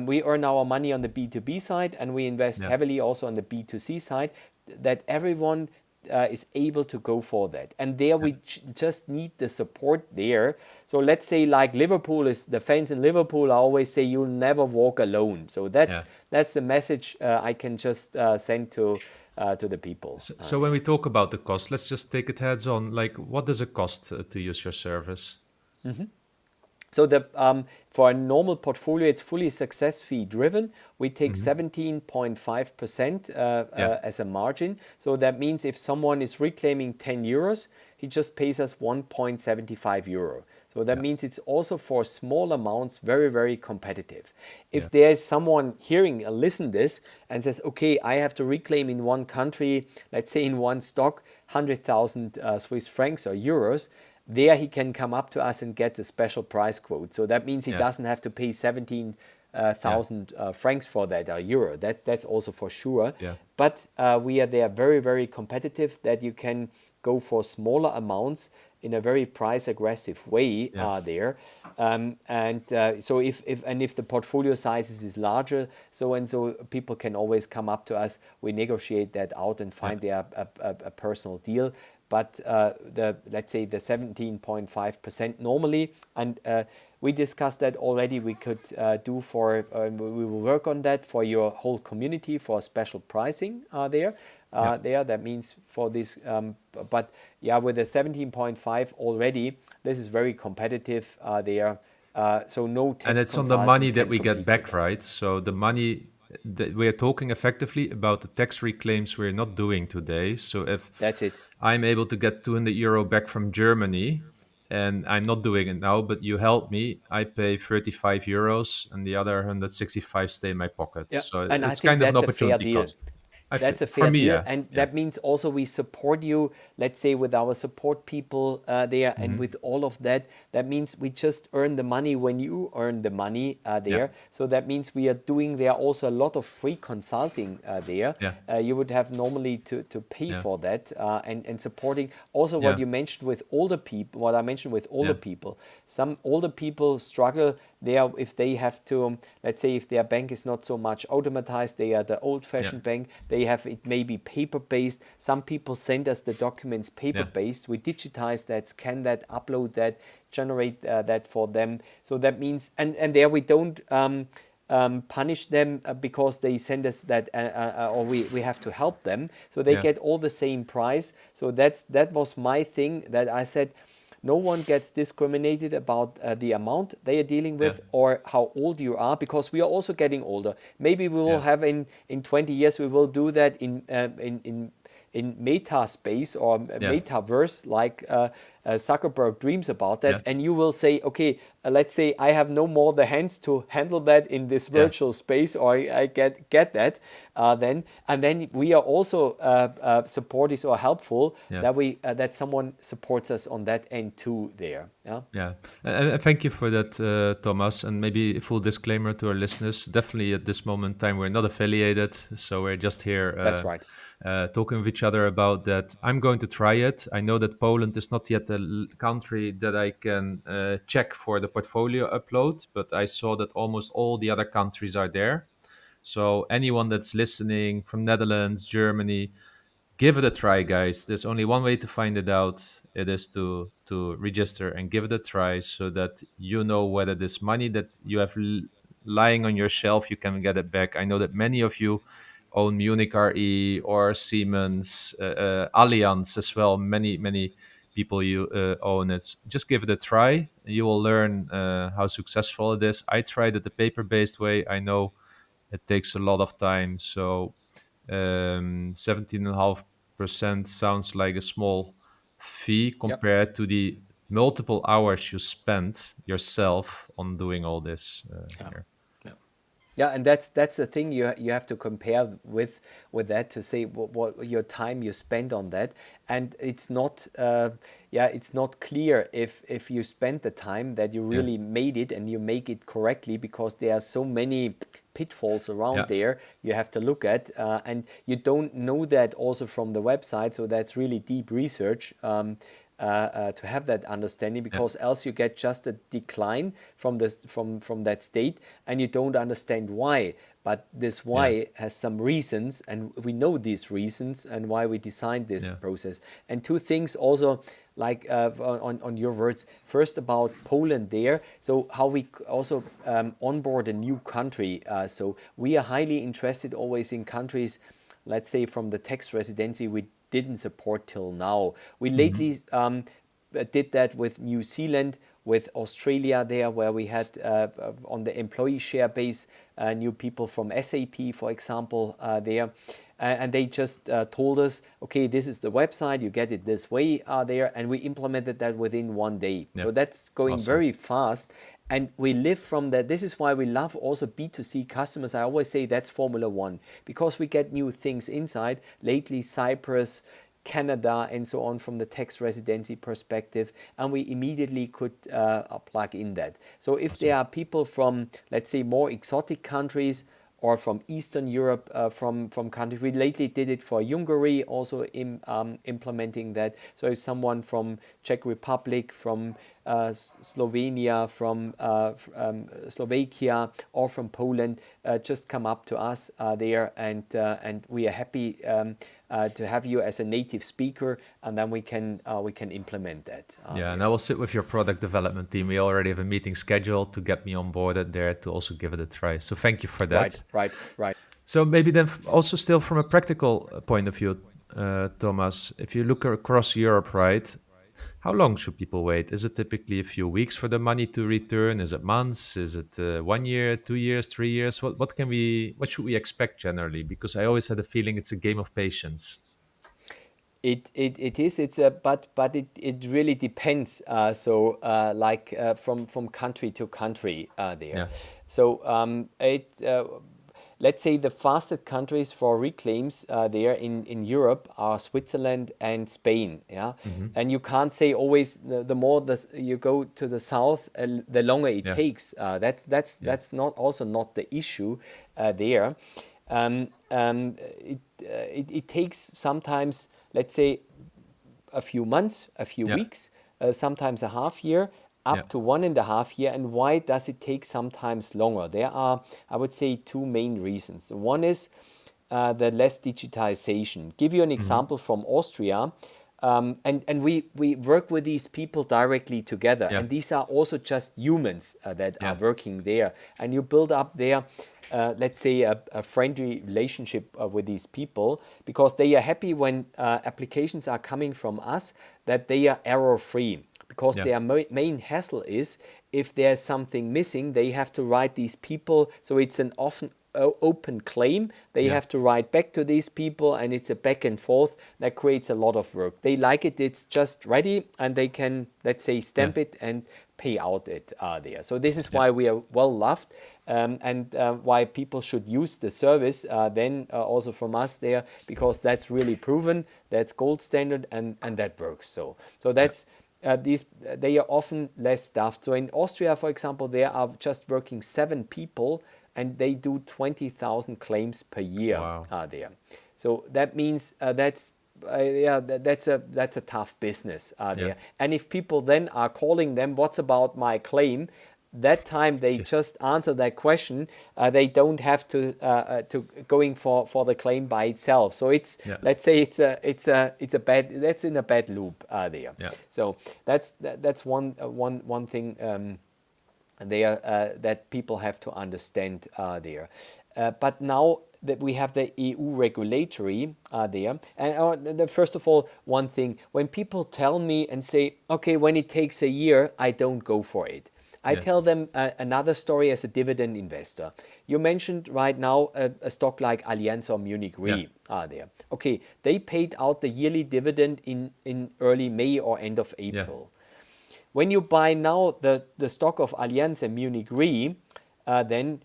We earn our money on the B2B side and we invest heavily also on the B2C side, that everyone is able to go for that. And there we just need the support there. So let's say like Liverpool is, the fans in Liverpool, I always say you'll never walk alone. So that's the message I can just send to the people. So when we talk about the cost, let's just take it heads on. Like, what does it cost to use your service? So for a normal portfolio, it's fully success fee driven. We take 17.5% as a margin. So that means if someone is reclaiming 10 euros, he just pays us 1.75 euro. So that means it's also for small amounts very, very competitive. If there's someone hearing, listen this and says, okay, I have to reclaim in one country, let's say in one stock, 100,000 Swiss francs or euros, there he can come up to us and get a special price quote. So that means he doesn't have to pay 17,000 francs for that, or euro. That's also for sure. But we are there very, very competitive that you can go for smaller amounts in a very price aggressive way there. So if the portfolio sizes is larger, so people can always come up to us. We negotiate that out and find there a personal deal. But let's say the 17.5% normally, and we discussed that already, we could do for, we will work on that for your whole community for special pricing there. That means for this, but with the 17.5 already, this is very competitive there. So no tax. And it's on the money that we get back, right? So the money that we're talking effectively about the tax reclaims we're not doing today. So if that's it, I'm able to get 200 euro back from Germany, and I'm not doing it now, but you help me, I pay 35 euros and the other 165 stay in my pocket. So and it's kind of an opportunity cost. That's a fair deal, and that means also we support you, let's say with our support people there, and with all of that, that means we just earn the money when you earn the money there. So that means we are doing there also a lot of free consulting there. You would have normally to pay for that, and supporting also what you mentioned with older people, what I mentioned with older people. Some older people struggle there if they have to, let's say if their bank is not so much automatized, they are the old-fashioned bank, they have it maybe paper-based. Some people send us the documents paper-based. We digitize that, scan that, upload that, generate that for them. So that means, and there we don't punish them because they send us that, or we have to help them. So they get all the same price. So that was my thing that I said, no one gets discriminated about the amount they are dealing with or how old you are, because we are also getting older. Maybe we will have in 20 years, we will do that in meta space or metaverse, like Zuckerberg dreams about that. And you will say, okay, let's say I have no more the hands to handle that in this virtual space, or I get that then. And then we are also supportive or helpful that that someone supports us on that end too there. And thank you for that, Thomas. And maybe a full disclaimer to our listeners. Definitely at this moment in time, we're not affiliated. So we're just here That's right. Talking with each other about that. I'm going to try it. I know that Poland is not yet a country that I can check for the portfolio upload, but I saw that almost all the other countries are there. So anyone that's listening from Netherlands, Germany, give it a try, guys. There's only one way to find it out. It is to register and give it a try, so that you know whether this money that you have lying on your shelf, you can get it back. I know that many of you own Munich Re or Siemens, Allianz as well. Many people you own it. Just give it a try. You will learn how successful it is. I tried it the paper-based way. I know it takes a lot of time. So 17.5% sounds like a small fee Yep. compared to the multiple hours you spent yourself on doing all this Yeah. here. Yeah. Yeah, and that's the thing you have to compare with that to say what your time you spend on that, and it's not it's not clear if you spend the time that you Yeah. really made it and you make it correctly, because there are so many pitfalls around Yeah. there you have to look at, and you don't know that also from the website. So that's really deep research. To have that understanding, Yeah. because else you get just a decline from this from that state, and you don't understand why. But this Yeah. why has some reasons, and we know these reasons and why we designed this Yeah. process. And two things also, like on your words, first about Poland there. So how we also onboard a new country. So we are highly interested always in countries, let's say from the tax residency we didn't support till now. We lately did that with New Zealand, with Australia there, where we had on the employee share base new people from SAP, for example, there. And they just told us, okay, this is the website, you get it this way there, and we implemented that within 1 day. Yeah. So that's going Awesome. very fast, and we live from that. This is why we love also B2C customers. I always say that's Formula One, because we get new things inside. Lately, Cyprus, Canada, and so on from the tax residency perspective, and we immediately could plug in that. So if there are people from, let's say, more exotic countries, or from Eastern Europe, from countries. We lately did it for Hungary, also implementing that. So if someone from Czech Republic, from Slovenia, from Slovakia, or from Poland, just come up to us there, and we are happy to have you as a native speaker, and then we can implement that. Yeah, and I will sit with your product development team. We already have a meeting scheduled to get me onboarded there to also give it a try. So thank you for that. Right. So maybe then also still from a practical point of view, Thomas, if you look across Europe, right, how long should people wait? Is it typically a few weeks for the money to return? Is it months? Is it 1 year, 2 years, 3 years? What should we expect generally? Because I always had a feeling it's a game of patience. It is. It's a but it really depends. From country to country there. Yeah. So let's say the fastest countries for reclaims there in Europe are Switzerland and Spain. Yeah, and you can't say always the more you go to the south, the longer it Yeah. takes. That's not the issue there. It takes sometimes, let's say, a few months, a few Yeah. weeks, sometimes a half year, up Yeah. to 1.5 year. And why does it take sometimes longer? There are, I would say, two main reasons. One is the less digitization. Give you an example from Austria. And we work with these people directly together. Yeah. And these are also just humans that Yeah. are working there. And you build up there, let's say, a friendly relationship with these people, because they are happy when applications are coming from us, that they are error-free. Because Yeah. their main hassle is, if there's something missing, they have to write these people. So it's an often open claim. They have to write back to these people, and it's a back and forth that creates a lot of work. They like it. It's just ready, and they can, let's say, stamp it and pay out it there. So this is why we are well loved, and why people should use the service then also from us there, because that's really proven, that's gold standard, and that works. So that's they are often less staffed. So in Austria, for example, there are just working 7 people, and they do 20,000 claims per year Wow. there. So that means that's a tough business there. Yeah. And if people then are calling them, what's about my claim? that time they just answer that question, they don't have to going for the claim by itself. So it's let's say it's a bad, that's in a bad loop there. Yeah. So that's one thing there that people have to understand there. But now that we have the EU regulatory there, and first of all, one thing, when people tell me and say, okay, when it takes a year, I don't go for it. I tell them another story as a dividend investor. You mentioned right now a stock like Allianz or Munich Re there. Okay, they paid out the yearly dividend in early May or end of April. When you buy now the stock of Allianz and Munich Re, then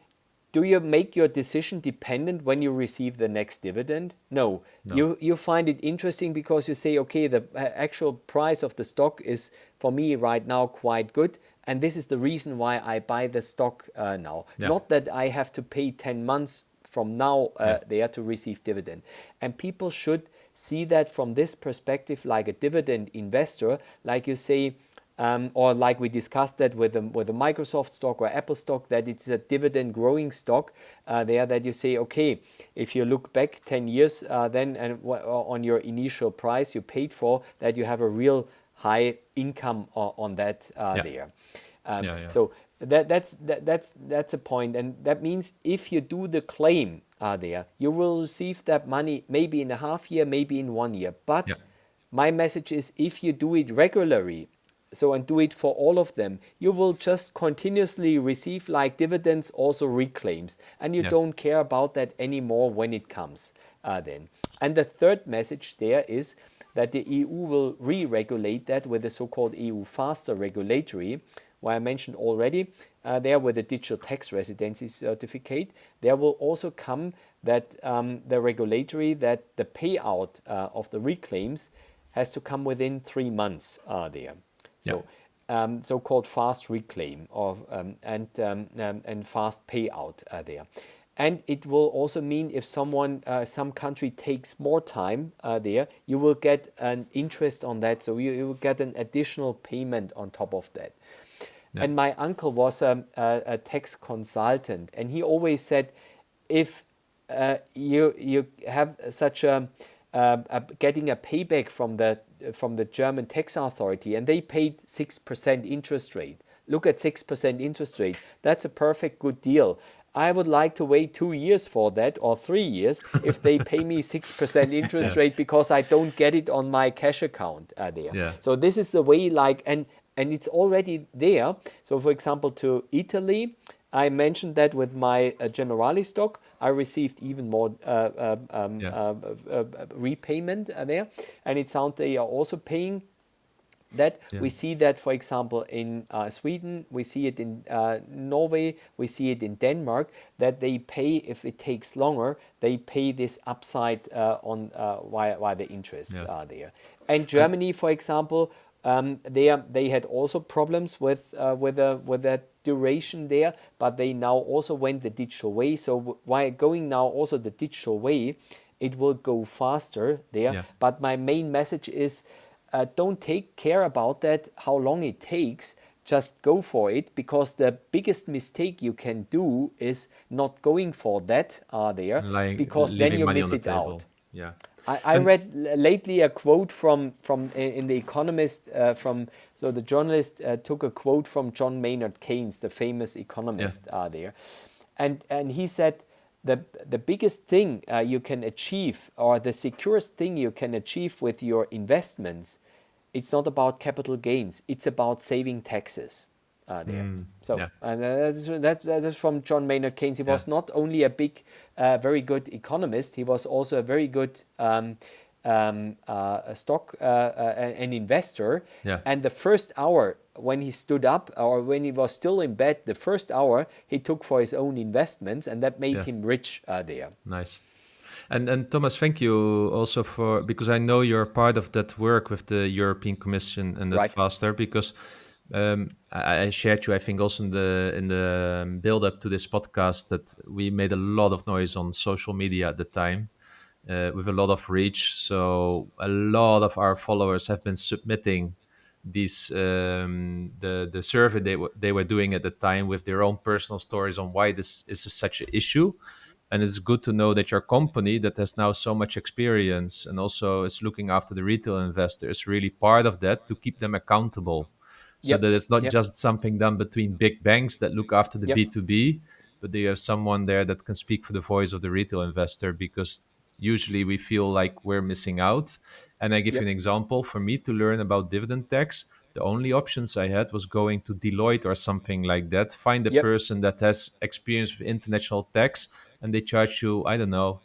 do you make your decision dependent when you receive the next dividend? No. You find it interesting because you say, okay, the actual price of the stock is for me right now quite good, and this is the reason why I buy the stock now. Not that I have to pay 10 months from now there to receive dividend. And people should see that from this perspective, like a dividend investor, like you say, or like we discussed that with a Microsoft stock or Apple stock, that it's a dividend growing stock there, that you say, okay, if you look back 10 years then and on your initial price you paid for, that you have a real high income on that there. So that's a point, and that means if you do the claim there, you will receive that money maybe in a half year, maybe in 1 year. But my message is, if you do it regularly, so and do it for all of them, you will just continuously receive like dividends, also reclaims, and you don't care about that anymore when it comes then. And the third message there is that the EU will re-regulate that with the so-called EU faster regulatory, where I mentioned already there with the digital tax residency certificate. There will also come that the regulatory, that the payout of the reclaims has to come within 3 months there. So, so-called fast reclaim and fast payout there. And it will also mean if some country takes more time there, you will get an interest on that. So you will get an additional payment on top of that. And my uncle was a tax consultant, and he always said, if you have such getting a payback from the German tax authority, and they paid 6% interest rate. Look at 6% interest rate. That's a perfect good deal. I would like to wait 2 years for that, or 3 years, if they pay me 6% interest rate, because I don't get it on my cash account there. So this is the way, like, and it's already there. So for example, to Italy, I mentioned that with my Generali stock, I received even more repayment there, and it sounds they are also paying that. We see that, for example, in Sweden, we see it in Norway, we see it in Denmark, that they pay, if it takes longer, they pay this upside on why the interest are there. And Germany, for example, they had also problems with that duration there, but they now also went the digital way. So while going now also the digital way, it will go faster there. But my main message is, don't take care about that, how long it takes. Just go for it, because the biggest mistake you can do is not going for that there, like because then you miss it out. I read lately a quote from in the Economist so the journalist took a quote from John Maynard Keynes, the famous economist there, and he said the biggest thing you can achieve, or the securest thing you can achieve with your investments, it's not about capital gains, it's about saving taxes. There. And that's from John Maynard Keynes. He was not only a big, very good economist, he was also a very good stock an investor. And the first hour when he stood up, or when he was still in bed, the first hour he took for his own investments, and that made him rich there. Nice. And Thomas, thank you also because I know you're part of that work with the European Commission and that faster, because I shared you, I think, also in the build up to this podcast, that we made a lot of noise on social media at the time with a lot of reach. So a lot of our followers have been submitting these the survey they were doing at the time with their own personal stories on why this is such an issue. And it's good to know that your company that has now so much experience and also is looking after the retail investor is really part of that to keep them accountable, so Yep. that it's not Yep. just something done between big banks that look after the Yep. B2B, but they have someone there that can speak for the voice of the retail investor, because usually we feel like we're missing out. And I give you Yep. an example. For me to learn about dividend tax, the only options I had was going to Deloitte or something like that, find a Yep. person that has experience with international tax, and they charge you, I don't know,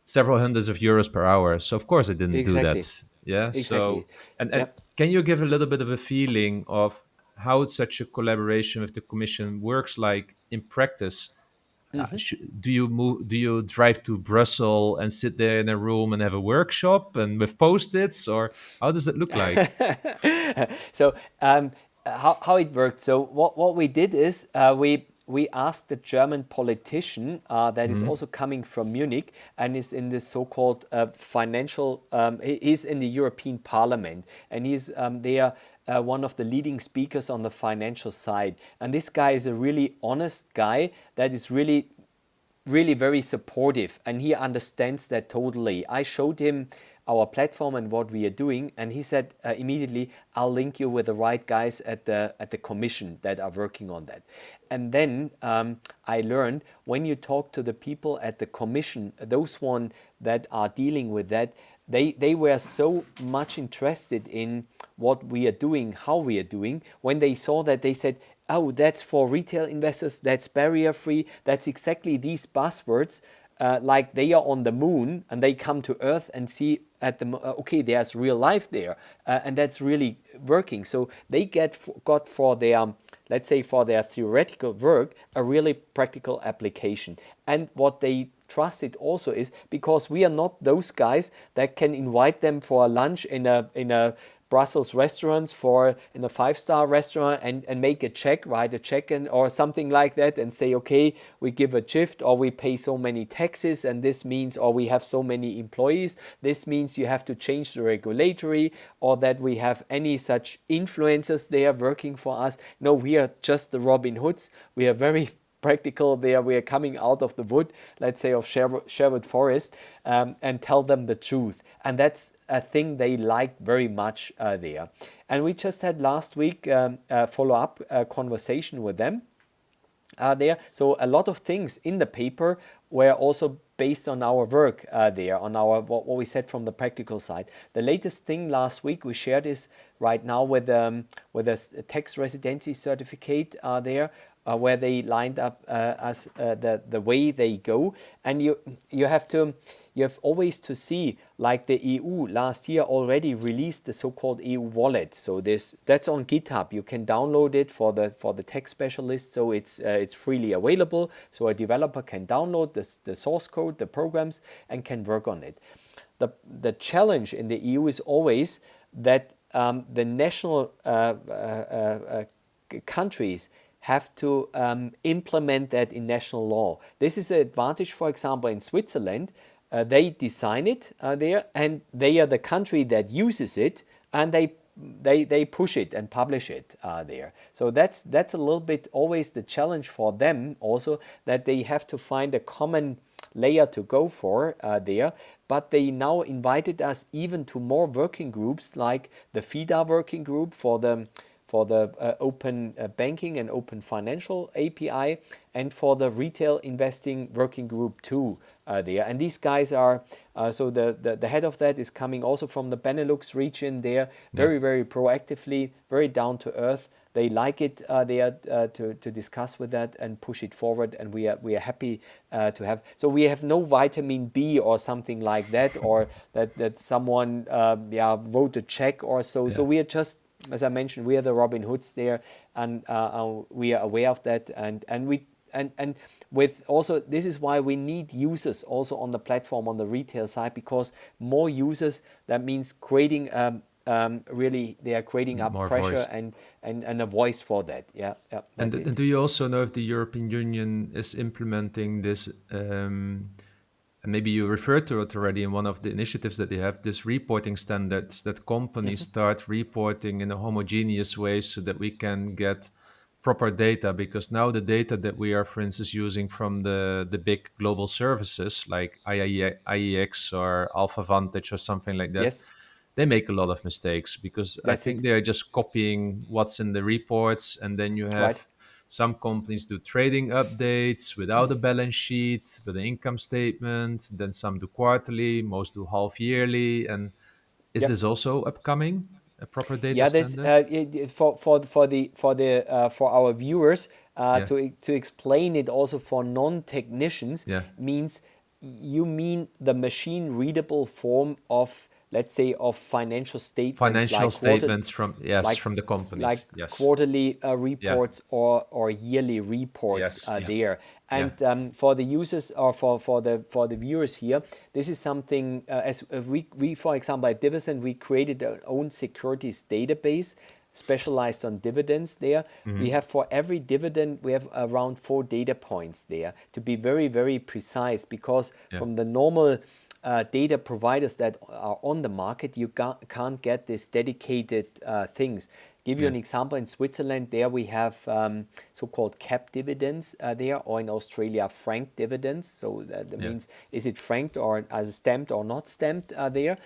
several hundreds of euros per hour. So of course I didn't do that. Exactly. Yeah. Exactly. So and Yep. can you give a little bit of a feeling of how such a collaboration with the commission works like in practice? Do you move? Do you drive to Brussels and sit there in a room and have a workshop and with post-its, or how does it look like? So how it worked. So what we did is we asked the German politician that is also coming from Munich and is in this so-called financial. He's in the European Parliament, and he's there. One of the leading speakers on the financial side. And this guy is a really honest guy that is really very supportive, and he understands that totally. I showed him our platform and what we are doing, and he said immediately, I'll link you with the right guys at the commission that are working on that. And then I learned, when you talk to the people at the commission, those one that are dealing with that, they were so much interested in what we are doing, how we are doing. When they saw that, they said, oh, that's for retail investors, that's barrier free, that's exactly these buzzwords. Like they are on the moon and they come to Earth and see at the okay, there's real life there, and that's really working. So they got for their, let's say, for their theoretical work a really practical application. And what they trusted also is because we are not those guys that can invite them for a lunch in a Brussels restaurants for in a 5-star restaurant and make a check, write a check in or something like that and say, okay, we give a shift or we pay so many taxes and this means, or we have so many employees, this means you have to change the regulatory, or that we have any such influencers there working for us. No, we are just the Robin Hoods. We are very practical there. We are coming out of the wood, let's say of Sherwood Forest, and tell them the truth. And that's a thing they like very much there. And we just had last week a follow-up conversation with them there. So a lot of things in the paper were also based on our work there, on our what we said from the practical side. The latest thing last week we shared is right now with a tax residency certificate there, where they lined up as the way they go. And you have always to see, like the EU last year already released the so-called EU wallet. So that's on GitHub. You can download it for the tax specialists. So it's freely available. So a developer can download the source code, the programs, and can work on it. The challenge in the EU is always that the national countries have to implement that in national law. This is an advantage, for example, in Switzerland. They design it there, and they are the country that uses it, and they push it and publish it there. So that's a little bit always the challenge for them also, that they have to find a common layer to go for there. But they now invited us even to more working groups, like the FIDA working group for the open banking and open financial API, and for the retail investing working group too there. And these guys are, so the head of that is coming also from the Benelux region there, very, very proactively, very down to earth. They like it there to discuss with that and push it forward, and we are happy to have. So we have no vitamin B or something like that, or that someone wrote a check or so. So we are just, as I mentioned, we are the Robin Hoods there, and we are aware of that, and with also, this is why we need users also on the platform on the retail side, because more users, that means creating really they are creating up More pressure voice. and a voice for that. That's And it. do you also know if the European Union is implementing this and maybe you referred to it already in one of the initiatives that they have, this reporting standards that companies start reporting in a homogeneous way so that we can get proper data. Because now the data that we are, for instance, using from the big global services like IEX or Alpha Vantage or something like that, Yes, they make a lot of mistakes because I that's think it. they are just copying what's in the reports. And then you Right. have some companies do trading updates without a balance sheet, with an income statement. Then some do quarterly, most do half yearly. And is Yep. this also upcoming, a proper data Yeah, that's standard? for our viewers, Yeah, to explain it also for non-technicians, yeah. means you mean the machine readable form of, let's say, of financial statements Financial like quarter, statements from, yes, like from the like companies. Yes. quarterly Yeah. reports or yearly reports Yes. there. Yeah. And for the users or for the viewers here, this is something as we for example at Divizend, we created our own securities database specialized on dividends there. We have for every dividend, we have around 4 data points there to be very, very precise, because Yeah. from the normal data providers that are on the market, you can't get these dedicated things. Give you Yeah. an example, in Switzerland, there we have so-called cap dividends there, or in Australia, frank dividends. So that Yeah. means, is it franked or as stamped or not stamped there?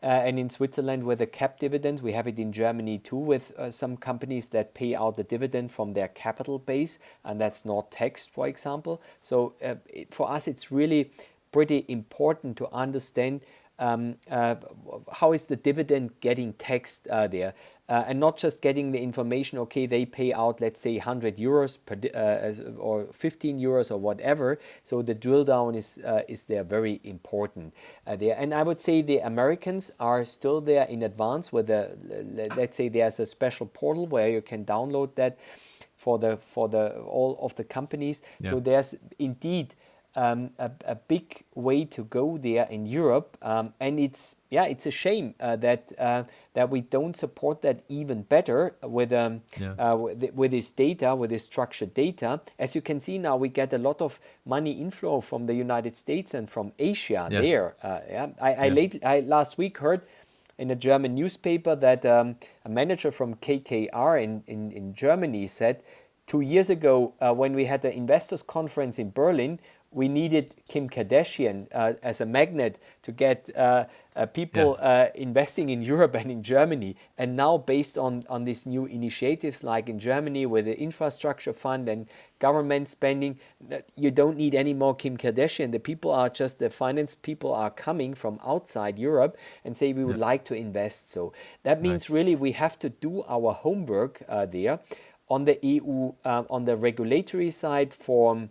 And in Switzerland, with the cap dividend, we have it in Germany too, with some companies that pay out the dividend from their capital base, and that's not taxed, for example. So for us, it's really pretty important to understand how is the dividend getting taxed there. And not just getting the information, okay, they pay out, let's say, 100 euros per or 15 euros or whatever. So the drill down is there very important there. And I would say the Americans are still there in advance with let's say there's a special portal where you can download that for the all of the companies. Yeah. So there's indeed a big way to go there in Europe, and it's a shame that we don't support that even better with with this data, with this structured data. As you can see now, we get a lot of money inflow from the United States and from Asia. Yeah. There, I last week heard in a German newspaper that a manager from KKR in Germany said 2 years ago, when we had the investors conference in Berlin, we needed Kim Kardashian as a magnet to get people investing in Europe and in Germany. And now, based on these new initiatives, like in Germany with the infrastructure fund and government spending, you don't need any more Kim Kardashian. The finance people are coming from outside Europe and say we would like to invest. So that means Nice. really we have to do our homework there on the EU, on the regulatory side for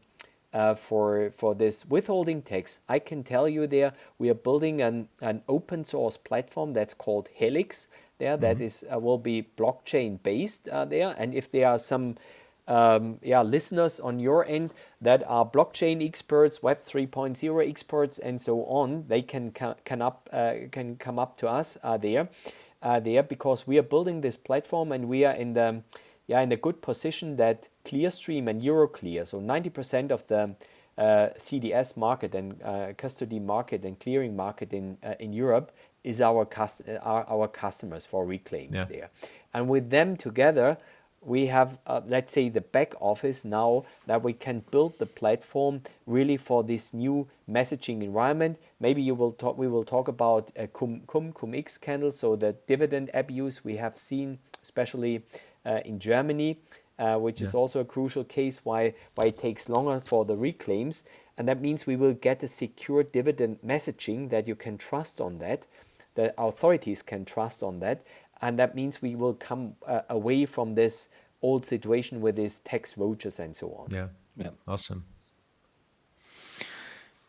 this withholding tax. I can tell you there we are building an open source platform that's called Helix there, that is will be blockchain based there. And if there are some listeners on your end that are blockchain experts, Web 3.0 experts, and so on, they can come up to us there because we are building this platform, and we are in a good position that Clearstream and Euroclear, so 90% of the CDS market and custody market and clearing market in Europe is our customers for reclaims there. And with them together, we have, let's say, the back office now that we can build the platform really for this new messaging environment. Maybe we will talk about cum-ex candle, so the dividend abuse we have seen, especially in Germany, which is also a crucial case why it takes longer for the reclaims. And that means we will get a secure dividend messaging that you can trust on, that the authorities can trust on that. And that means we will come away from this old situation with these tax vouchers and so on. Yeah. Awesome.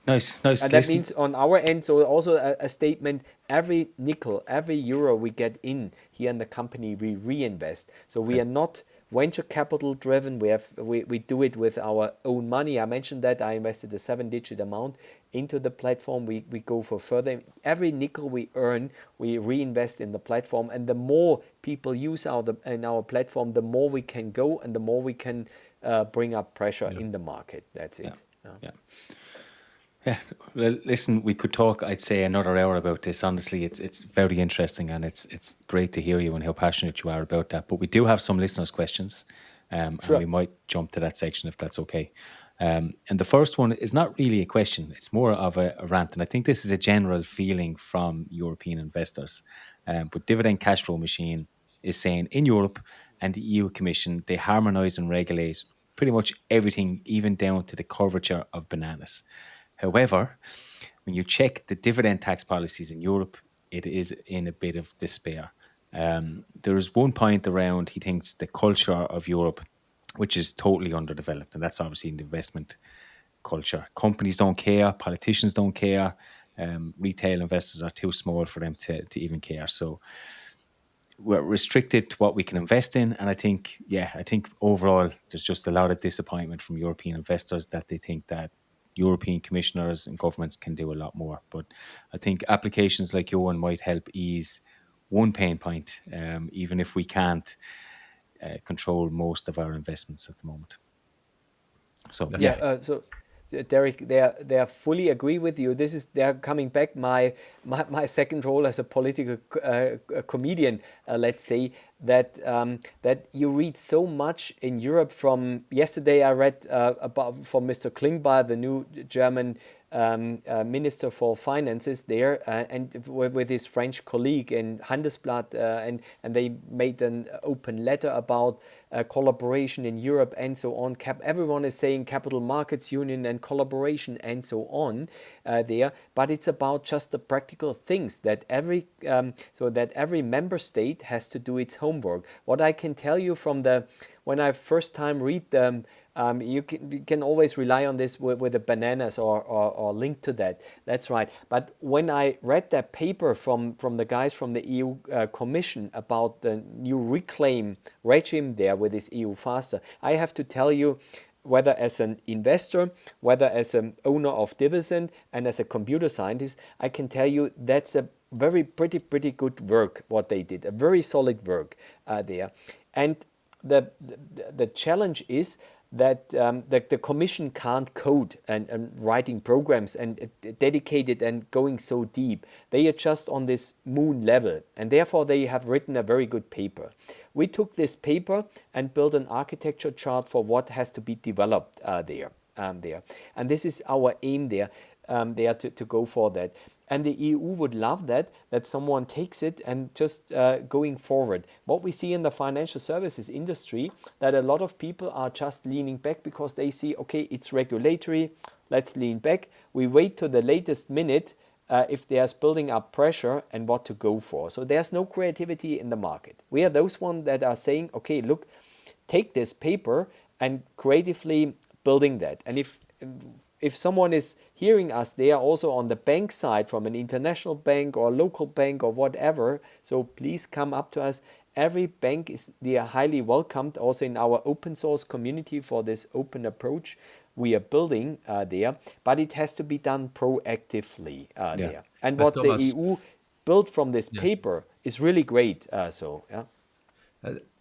Nice. And that means on our end, so also a statement, every nickel, every euro we get in here in the company, we reinvest. So we are not venture capital driven. We do it with our own money. I mentioned that I invested a 7-digit amount into the platform. We go for further. Every nickel we earn, we reinvest in the platform. And the more people use our platform, the more we can go and the more we can bring up pressure in the market. That's it. Yeah. Yeah, well, listen, we could talk, I'd say, another hour about this. Honestly, it's very interesting, and it's great to hear you and how passionate you are about that. But we do have some listeners' questions, and we Sure. might jump to that section if that's okay. And the first one is not really a question; it's more of a rant, and I think this is a general feeling from European investors. But Dividend Cash Flow Machine is saying in Europe and the EU Commission they harmonise and regulate pretty much everything, even down to the curvature of bananas. However, when you check the dividend tax policies in Europe, it is in a bit of despair. There's one point around he thinks the culture of Europe, which is totally underdeveloped, and that's obviously in the investment culture. Companies don't care, politicians don't care, retail investors are too small for them to even care. So we're restricted to what we can invest in. And I think overall there's just a lot of disappointment from European investors that they think that European commissioners and governments can do a lot more. But I think applications like your one might help ease one pain point, even if we can't control most of our investments at the moment. So Yeah. yeah, So Derek, they are fully agree with you. This is they're coming back. My second role as a political comedian, let's say that you read so much in Europe. From yesterday, I read about from Mr. Klingbeil, the new German Minister for Finances there, and with his French colleague in Handelsblatt, and they made an open letter about collaboration in Europe and so on. Everyone is saying capital markets union and collaboration and so on there, but it's about just the practical things that every member state has to do its homework. What I can tell you from when I first time read them. You can always rely on this with the bananas or link to that. That's right. But when I read that paper from the guys from the EU Commission about the new reclaim regime there with this EU faster, I have to tell you, whether as an investor, whether as an owner of Divizend, and as a computer scientist, I can tell you that's a pretty good work what they did, a very solid work there. And the challenge is that the commission can't code and writing programs and dedicated and going so deep. They are just on this moon level, and therefore they have written a very good paper. We took this paper and built an architecture chart for what has to be developed there. And this is our aim there, to go for that. And the EU would love that someone takes it and just going forward. What we see in the financial services industry, that a lot of people are just leaning back because they see, okay, it's regulatory, let's lean back. We wait to the latest minute if there's building up pressure and what to go for. So there's no creativity in the market. We are those ones that are saying, okay, look, take this paper and creatively building that. And if someone is hearing us, they are also on the bank side from an international bank or local bank or whatever. So please come up to us. Every bank they are highly welcomed also in our open source community for this open approach we are building there. But it has to be done proactively yeah. there. And But what the Thomas, EU built from this yeah, paper is really great. Yeah.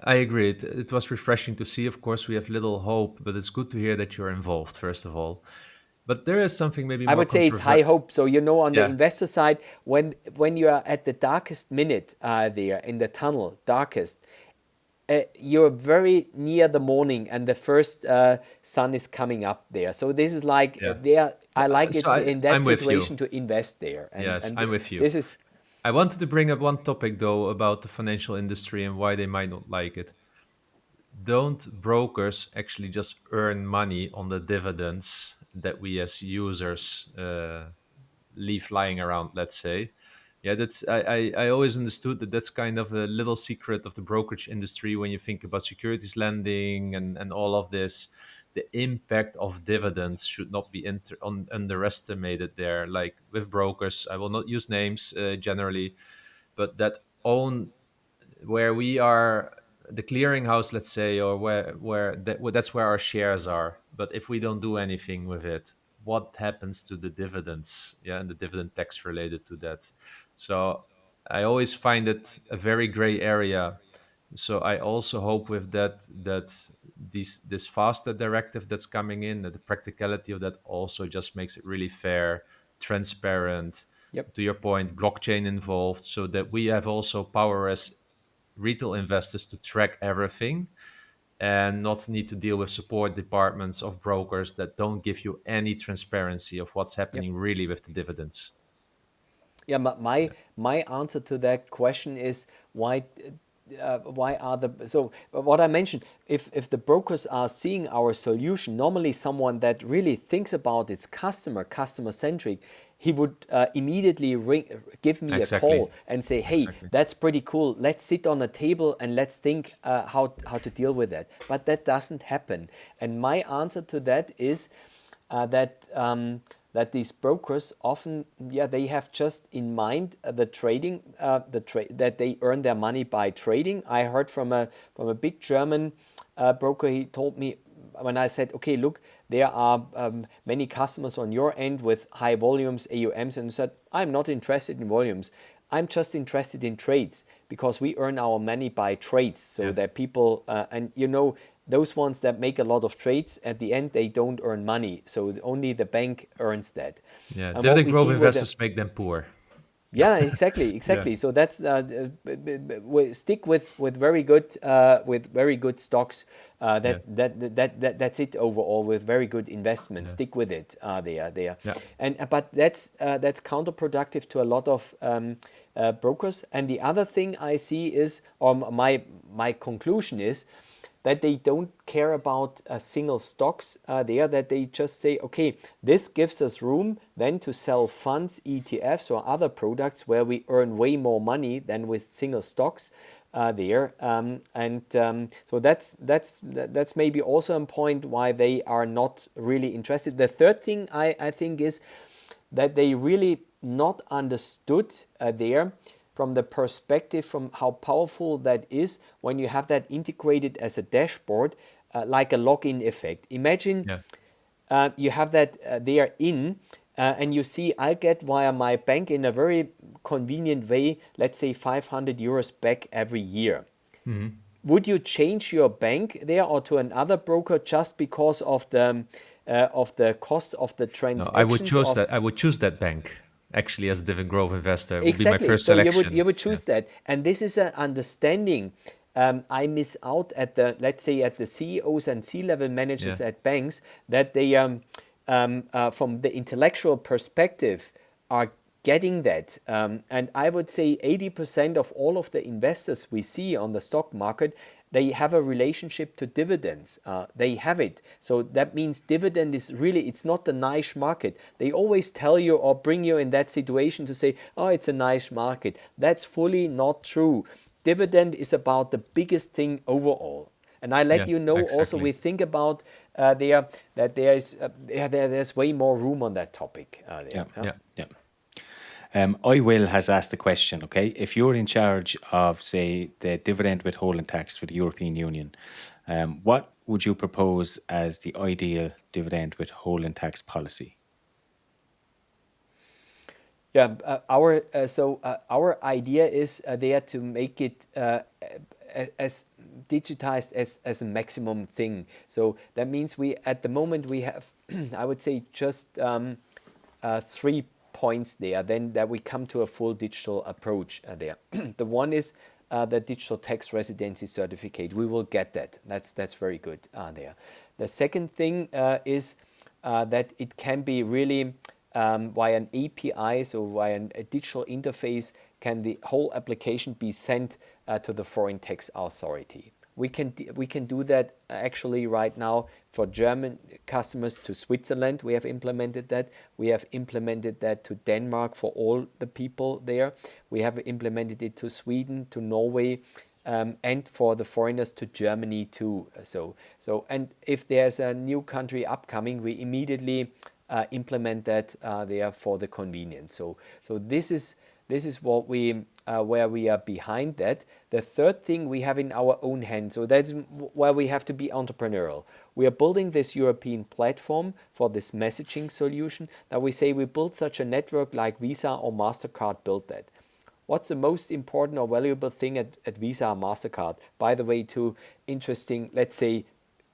I agree. It was refreshing to see. Of course, we have little hope, but it's good to hear that you're involved, first of all. But there is something maybe I more would say it's high controversial. hope. So on the Yeah, investor side, when you are at the darkest minute there in the tunnel, darkest, you're very near the morning and the first sun is coming up there. So this is like yeah. there. I like So it in that I'm with you. situation to invest there, Yes, and I'm with you. this is I wanted to bring up one topic though about the financial industry and why they might not like it. Don't brokers actually just earn money on the dividends that we as users leave lying around, let's say? Yeah, I always understood that that's kind of a little secret of the brokerage industry when you think about securities lending and all of this. The impact of dividends should not be underestimated there. Like with brokers, I will not use names generally, but that own where we are the clearinghouse, let's say, or that's where our shares are. But if we don't do anything with it, what happens to the dividends? Yeah, and the dividend tax related to that. So I always find it a very gray area So I also hope with that this faster directive that's coming in, that the practicality of that also just makes it really fair, transparent. Yep. To your point, blockchain involved, so that we have also power as retail investors to track everything and not need to deal with support departments of brokers that don't give you any transparency of what's Yep. happening really with the dividends. Yeah, my answer to that question is why are the so what I mentioned, if the brokers are seeing our solution, normally someone that really thinks about its customer centric, he would immediately give me a Exactly. call and say, hey, Exactly. that's pretty cool, let's sit on a table and let's think how to deal with that. But that doesn't happen, and my answer to that is that these brokers often, they have just in mind the trading, that they earn their money by trading. I heard from a big German broker. He told me, when I said, okay, look, there are many customers on your end with high volumes, AUMs, and he said, I'm not interested in volumes. I'm just interested in trades, because we earn our money by trades. So Yeah. that people, and those ones that make a lot of trades, at the end, they don't earn money. So only the bank earns that. Yeah. And what Dividend we growth see with the, investors make them poor. yeah, exactly, Yeah. exactly. So that's we stick with very good stocks. Yeah. That's it overall, with very good investments. Yeah. Stick with it. There, Yeah. and but that's counterproductive to a lot of brokers. And the other thing I see is, or my conclusion is, that they don't care about single stocks there, that they just say, okay, this gives us room then to sell funds, ETFs, or other products where we earn way more money than with single stocks there. So that's maybe also a point why they are not really interested. The third thing I think is that they really not understood there, from the perspective from how powerful that is when you have that integrated as a dashboard, like a login effect. Imagine Yeah. you have that there and you see, I'll get via my bank in a very convenient way, let's say 500 euros back every year. Would you change your bank there or to another broker just because of the cost of the No, I would transactions choose of? that. I would choose that bank actually as a dividend growth investor. It would be my Exactly. first So you selection. would Yeah. choose that, and this is an understanding. I miss out at the, let's say, at the CEOs and C-level managers Yeah. at banks, that they from the intellectual perspective are getting that. And I would say 80% of all of the investors we see on the stock market, they have a relationship to dividends. They have it. So that means dividend is really, it's not the niche market. They always tell you or bring you in that situation to say, oh, it's a niche market. That's fully not true. Dividend is about the biggest thing overall. And I let Yeah. you know also, Exactly. we think about there that there's way more room on that topic there. Yeah, yeah, yeah. I Will has asked the question, okay, if you're in charge of, say, the dividend withholding tax for the European Union, what would you propose as the ideal dividend withholding tax policy? Yeah, our idea is there to make it as digitized as a maximum thing. So that means we, at the moment, we have I would say just 3 points there. Then that we come to a full digital approach there. The one is the digital tax residency certificate. We will get that. That's very good there. The second thing is that it can be really via an API, so via a digital interface, can the whole application be sent to the foreign tax authority. We can do that actually right now for German customers to Switzerland. We have implemented that. We have implemented that to Denmark for all the people there. We have implemented it to Sweden, to Norway, and for the foreigners to Germany too. And if there's a new country upcoming, we immediately implement that there for the convenience. So this is what we where we are behind that. The third thing we have in our own hands. So that's where we have to be entrepreneurial. We are building this European platform for this messaging solution. Now we say we build such a network like Visa or MasterCard built that. what's the most important or valuable thing at Visa or MasterCard? By the way, to interesting, let's say,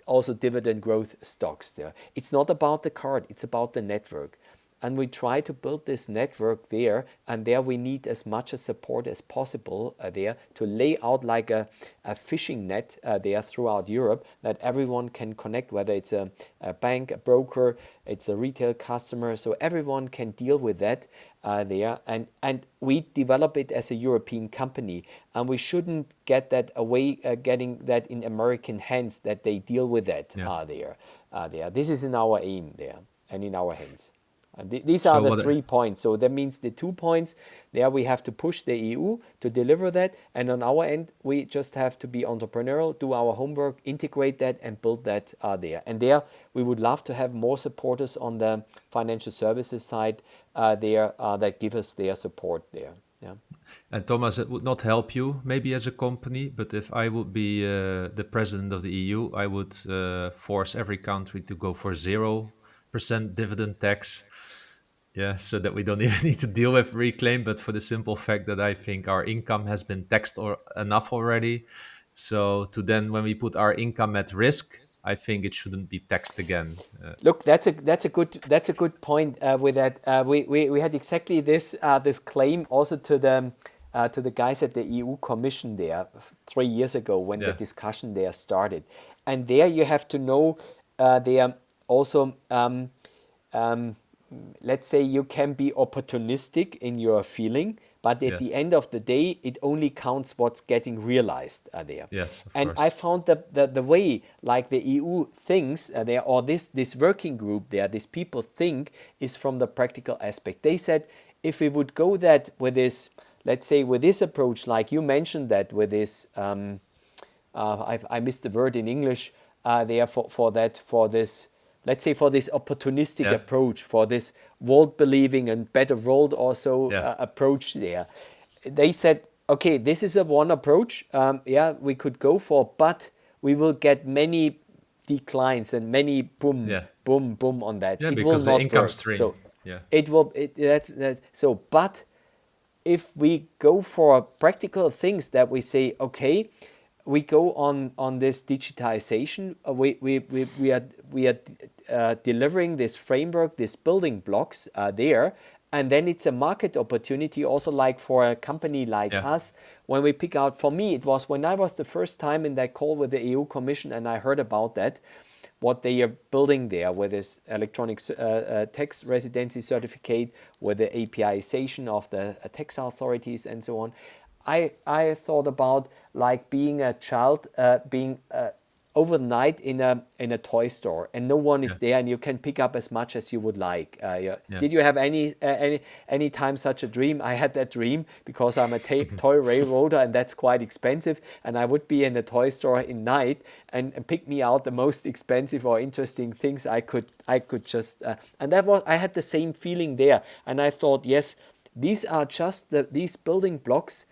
also dividend growth stocks there. It's not about the card, it's about the network. And we try to build this network there, and there we need as much support as possible there to lay out like a fishing net there throughout Europe, that everyone can connect, whether it's a bank, a broker, it's a retail customer, so everyone can deal with that there. And we develop it as a European company, and we shouldn't get that away, getting that in American hands, that they deal with that there. This is in our aim there and in our hands. And these are the 3 points. So that means the 2 points, there we have to push the EU to deliver that. And on our end, we just have to be entrepreneurial, do our homework, integrate that and build that there. And there we would love to have more supporters on the financial services side there that give us their support there. Yeah. And Thomas, it would not help you maybe as a company, but if I would be the president of the EU, I would force every country to go for 0% dividend tax. Yeah, so that we don't even need to deal with reclaim, but for the simple fact that I think our income has been taxed enough already. So to then, when we put our income at risk, I think it shouldn't be taxed again. Look, that's a good point. With that, we had exactly this claim also to the guys at the EU Commission there 3 years ago when the discussion there started, and there you have to know they are also. Let's say you can be opportunistic in your feeling, but at the end of the day, it only counts what's getting realized there. Yes, and I found that the way like the EU thinks there, or this working group there, these people think, is from the practical aspect. They said if we would go that with this, let's say with this approach, like you mentioned that with this, I missed the word in English there for this. Let's say for this opportunistic approach, for this world believing and better world also approach there. They said, okay, this is a one approach, we could go for, but we will get many declines and many boom on that. Yeah, it because will not the income work. stream. So it will, that's so, but if we go for practical things that we say, okay, we go on this digitization, we are delivering this framework, these building blocks there, and then it's a market opportunity also, like for a company like us. When we pick out, for me it was when I was the first time in that call with the EU Commission and I heard about that, what they are building there with this electronic tax residency certificate, with the APIization of the tax authorities and so on. I thought about like being a child, being overnight in a toy store, and no one is there, and you can pick up as much as you would like. Did you have any time such a dream? I had that dream because I'm a toy railroader, and that's quite expensive. And I would be in the toy store in night and pick me out the most expensive or interesting things I could just. And that was, I had the same feeling there, and I thought, yes, these are just these building blocks.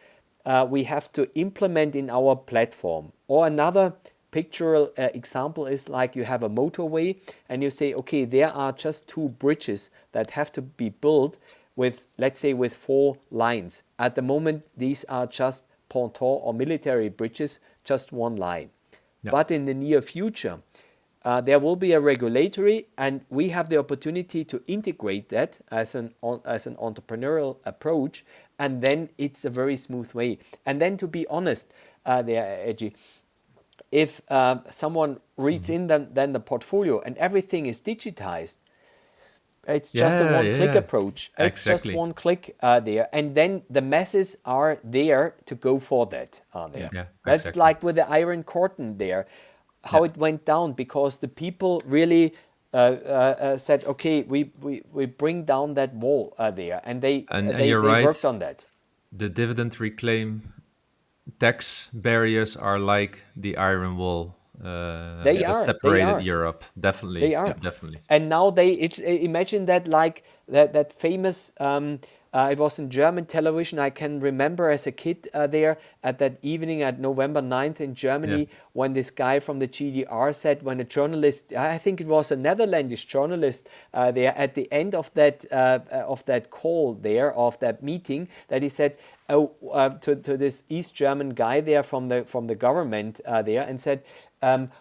We have to implement in our platform. Or another pictorial example is like you have a motorway and you say, okay, there are just 2 bridges that have to be built with, let's say, with 4 lines. At the moment, these are just ponton or military bridges, just 1 line. But in the near future, there will be a regulatory, and we have the opportunity to integrate that as an entrepreneurial approach, and then it's a very smooth way. And then, to be honest, Edgy, if someone reads in then the portfolio and everything is digitized, it's just a one-click approach. It's just one click there, and then the masses are there to go for that. That's like with the Iron Curtain there, how it went down, because the people really said, okay, we bring down that wall there, and they worked on that. The dividend reclaim tax barriers are like the iron wall that separated Europe. Definitely, they are definitely. And now imagine that, like that famous. It was in German television. I can remember as a kid there at that evening at November 9th in Germany, when this guy from the GDR said, when a journalist, I think it was a Netherlandish journalist there at the end of that call there, of that meeting, that he said, to this East German guy there from the government there, and said,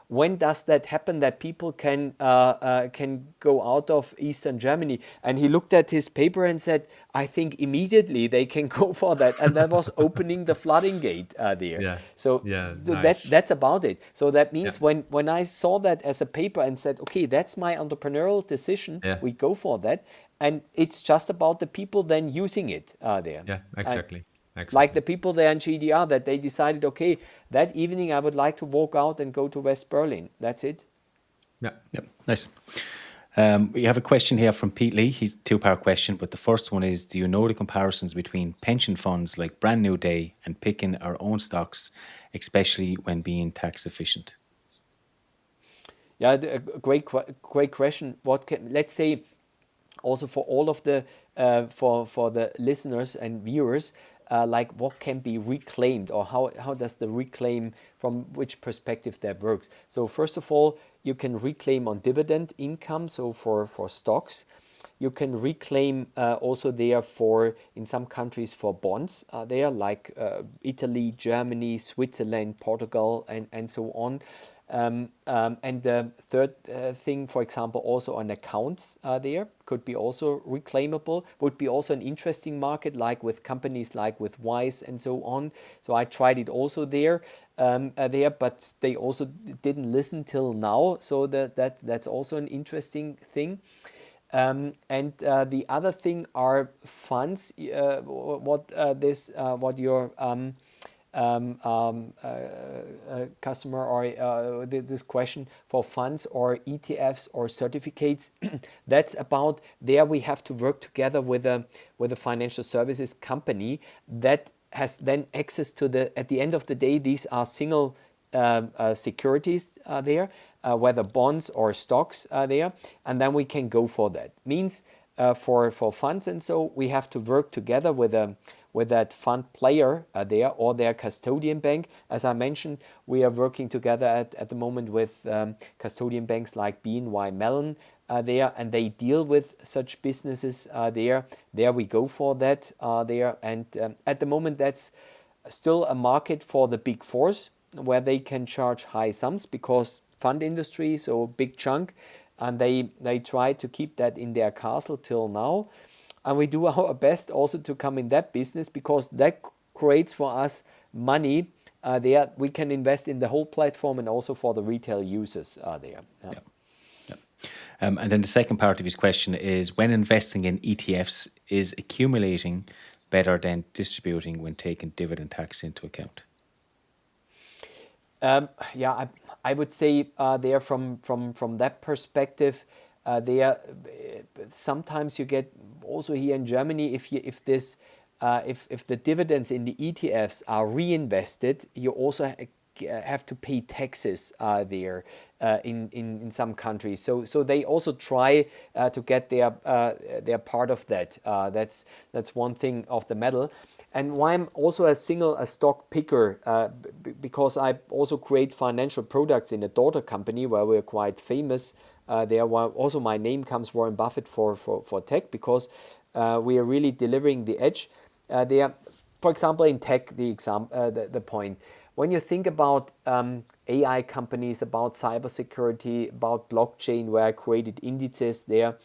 when does that happen that people can go out of Eastern Germany? And he looked at his paper and said, I think immediately they can go for that. And that was opening the flooding gate there. Yeah. So, Yeah, so nice. that's about it. So that means Yeah. when I saw that as a paper and said, okay, that's my entrepreneurial decision, Yeah. we go for that. And it's just about the people then using it there. Yeah, exactly. Like the people there in GDR, that they decided, okay, that evening I would like to walk out and go to West Berlin. That's it. Yeah. Yep, nice. We have a question here from Pete Lee. He's a two-part question, but the first one is, do you know the comparisons between pension funds like Brand New Day and picking our own stocks, especially when being tax efficient? Yeah, a great question. Let's say also for all of the for the listeners and viewers, like what can be reclaimed, or how does the reclaim, from which perspective that works. So first of all, you can reclaim on dividend income, so for stocks. You can reclaim also there for, in some countries, for bonds there, like Italy, Germany, Switzerland, Portugal, and so on. And the third thing, for example, also on accounts there, could be also reclaimable, would be also an interesting market, like with companies like with Wise and so on. So I tried it also there, but they also didn't listen till now. So that's also an interesting thing. And the other thing are funds. What your customer, or this question for funds or ETFs or certificates, that's about, there we have to work together with a financial services company that has then access to at the end of the day, these are single securities there, whether bonds or stocks are there, and then we can go for that. Means for funds, and so we have to work together with that fund player there, or their custodian bank. As I mentioned, we are working together at the moment with custodian banks like BNY Mellon there, and they deal with such businesses there. There we go for that there, and at the moment that's still a market for the big fours, where they can charge high sums, because fund industry, so big chunk, and they try to keep that in their castle till now. And we do our best also to come in that business, because that creates for us money there. We can invest in the whole platform, and also for the retail users there. Yeah. Yeah. And then the second part of his question is, when investing in ETFs, is accumulating better than distributing when taking dividend tax into account? Yeah, I would say there from that perspective, there sometimes you get also here in Germany, if the dividends in the ETFs are reinvested, you also have to pay taxes there in some countries. So they also try to get their part of that. That's one thing of the medal. And why I'm also a stock picker, because I also create financial products in a daughter company where we're quite famous. There, also my name comes Warren Buffett for tech, because we are really delivering the edge. There, for example, in tech, the point. When you think about AI companies, about cybersecurity, about blockchain, where I created indices there,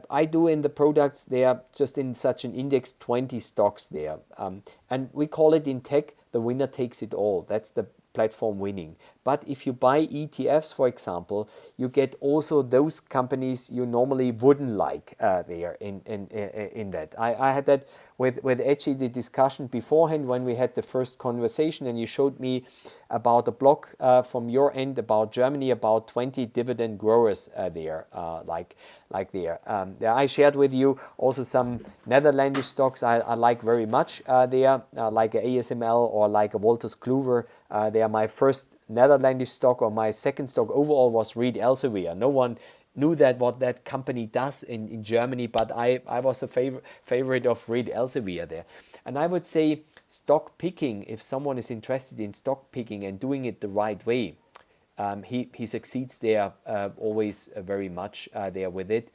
I do in the products there, just in such an index, 20 stocks there. And we call it in tech, the winner takes it all. That's the platform winning. But if you buy ETFs, for example, you get also those companies you normally wouldn't like there in that. I had that with Etchi, the discussion beforehand when we had the first conversation, and you showed me about a blog from your end about Germany, about 20 dividend growers there, like there. I shared with you also some Netherlandish stocks I like very much there, like a ASML or like a Wolters Kluwer. They are my first Netherlandish stock, or my second stock overall was Reed Elsevier. No one knew what that company does in Germany, but I was a favorite of Reed Elsevier there. And I would say stock picking, if someone is interested in stock picking and doing it the right way, he succeeds there always very much there with it.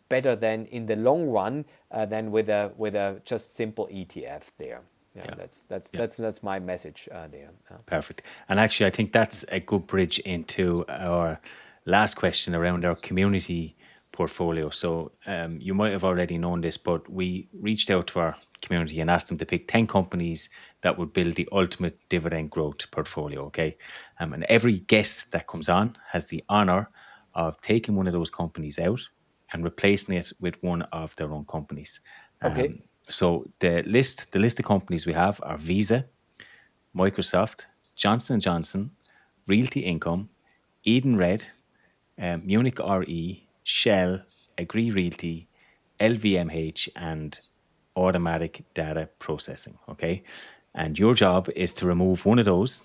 better than in the long run than with a just simple ETF there. Yeah, that's my message there. Perfect. And actually, I think that's a good bridge into our last question around our community portfolio. So you might have already known this, but we reached out to our community and asked them to pick 10 companies that would build the ultimate dividend growth portfolio. Okay. And every guest that comes on has the honor of taking one of those companies out and replacing it with one of their own companies. Okay. So the list of companies we have are Visa, Microsoft, Johnson & Johnson, Realty Income, Eden Red, Munich RE, Shell, Agree Realty, LVMH, and Automatic Data Processing. Okay. And your job is to remove one of those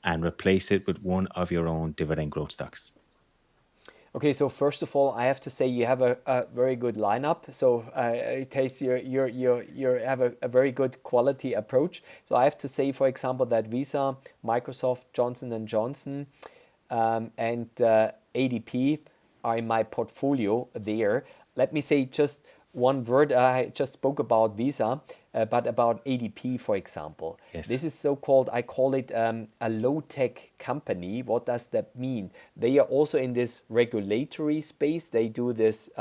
and replace it with one of your own dividend growth stocks. Okay, so first of all, I have to say you have a very good lineup. So it takes you have a very good quality approach. So I have to say, for example, that Visa, Microsoft, Johnson & Johnson, and ADP are in my portfolio there. Let me say just one word. I just spoke about Visa, but about ADP, for example. Yes. This is so-called, I call it a low-tech company. What does that mean? They are also in this regulatory space. They do this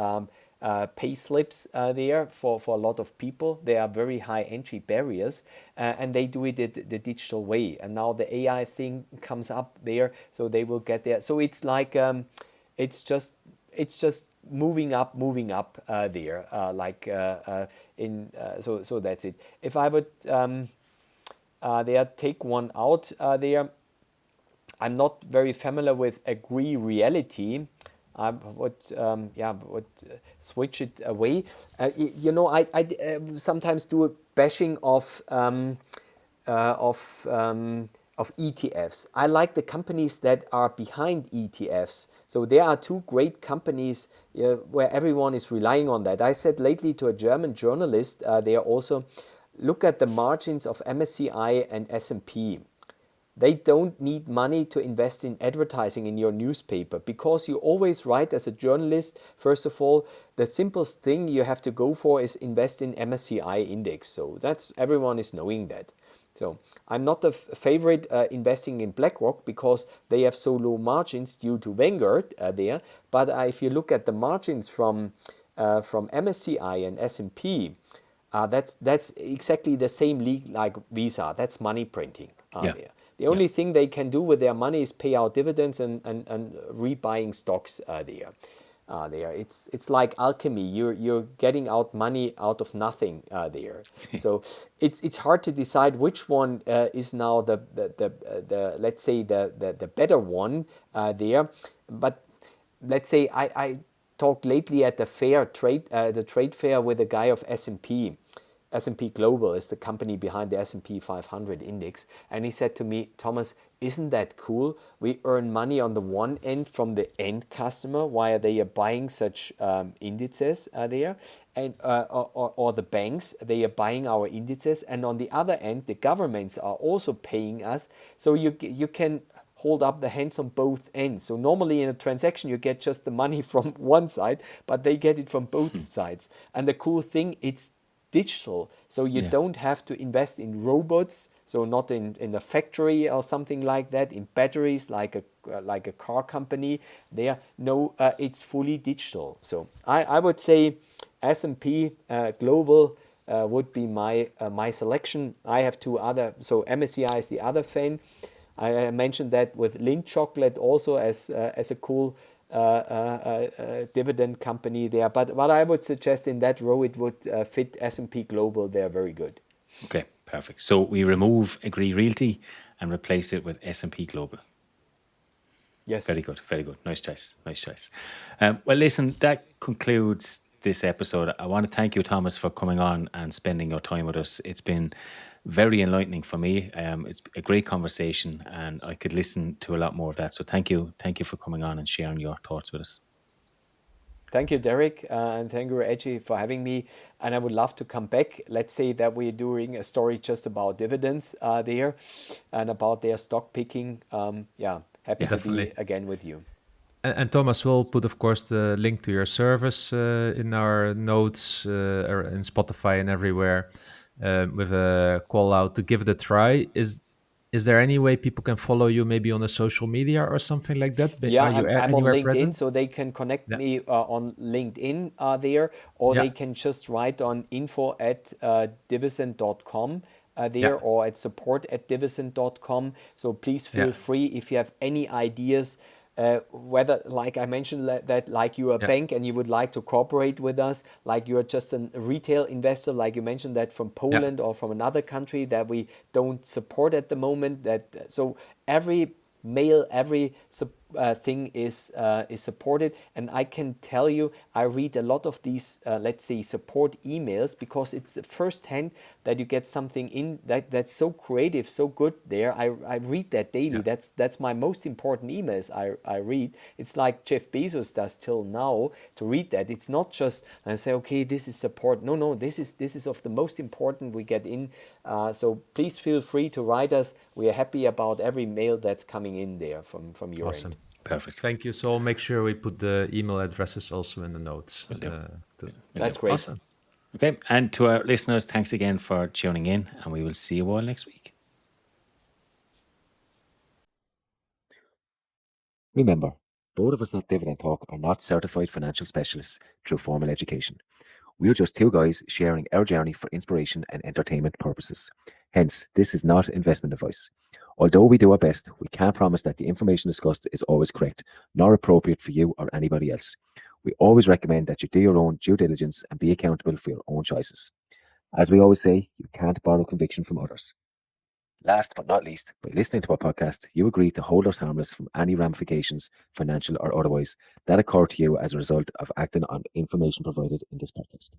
pay slips there for a lot of people. They are very high entry barriers, and they do it the digital way. And now the AI thing comes up there, so they will get there. So it's like it's just moving up there. So that's it. If I would there take one out there, I'm not very familiar with Agree Reality. I would switch it away. I sometimes do a bashing of ETFs. I like the companies that are behind ETFs. So there are two great companies where everyone is relying on that. I said lately to a German journalist, they are also look at the margins of MSCI and S&P. They don't need money to invest in advertising in your newspaper because you always write as a journalist, first of all, the simplest thing you have to go for is invest in MSCI index. So that's everyone is knowing that. So I'm not a favorite investing in BlackRock because they have so low margins due to Vanguard there. But if you look at the margins from MSCI and S&P, that's exactly the same league like Visa. That's money printing there. The only thing they can do with their money is pay out dividends and rebuying stocks there. It's like alchemy. You're getting out money out of nothing there. So it's hard to decide which one is now the let's say the better one there. But let's say I talked lately at the trade fair with a guy of S&P. S&P Global is the company behind the S&P 500 index. And he said to me, Thomas, isn't that cool? We earn money on the one end from the end customer while they are buying such indices there, and or the banks, they are buying our indices. And on the other end, the governments are also paying us. So you can hold up the hands on both ends. So normally in a transaction, you get just the money from one side, but they get it from both sides. And the cool thing, it's digital, so you don't have to invest in robots, so not in a factory or something like that, in batteries like a car company there. No, it's fully digital. So I would say S&P Global would be my selection. I have two other, so MSCI is the other fan. I mentioned that with Lindt Chocolate also as a cool dividend company there. But what I would suggest in that row, it would fit S&P Global. They're very good. Okay, perfect. So we remove Agree Realty and replace it with S&P Global. Yes. Very good, very good. Nice choice, nice choice. Well, listen, that concludes this episode. I want to thank you, Thomas, for coming on and spending your time with us. It's been very enlightening for me. It's a great conversation, and I could listen to a lot more of that. So thank you for coming on and sharing your thoughts with us. Thank you, Derek, and thank you, Reggie, for having me. And I would love to come back. Let's say that we're doing a story just about dividends there and about their stock picking. Happy to be again with you. And Thomas will put, of course, the link to your service in our notes or in Spotify and everywhere, with a call out to give it a try. Is there any way people can follow you, maybe on a social media or something like that? Yeah, Are you I'm on anywhere LinkedIn, present? so they can connect Yeah. me on LinkedIn there, or Yeah. they can just write on info at divizent.com there, Yeah. or at support at divizent.com. So please Yeah. feel free if you have any ideas, whether, like I mentioned, that like you're a Yeah. bank and you would like to cooperate with us, like you're just a retail investor, like you mentioned, that from Yeah. Poland or from another country that we don't support at the moment. So every mail, every thing is supported, and I can tell you, I read a lot of these let's say support emails, because it's the first hand that you get something in that's so creative, so good there. I read that daily. Yeah. That's my most important emails I read. It's like Jeff Bezos does till now, to read that. It's not just I say, okay, this is support. No, this is of the most important we get in. So please feel free to write us. We are happy about every mail that's coming in there from your Awesome. end. Perfect. Thank you. So I'll make sure we put the email addresses also in the notes. Will do. That's great. Awesome. Okay. And to our listeners, thanks again for tuning in, and we will see you all next week. Remember, both of us at Dividend Talk are not certified financial specialists through formal education. We're just two guys sharing our journey for inspiration and entertainment purposes. Hence, this is not investment advice. Although we do our best, we can't promise that the information discussed is always correct, nor appropriate for you or anybody else. We always recommend that you do your own due diligence and be accountable for your own choices. As we always say, you can't borrow conviction from others. Last but not least, by listening to our podcast, you agree to hold us harmless from any ramifications, financial or otherwise, that occur to you as a result of acting on information provided in this podcast.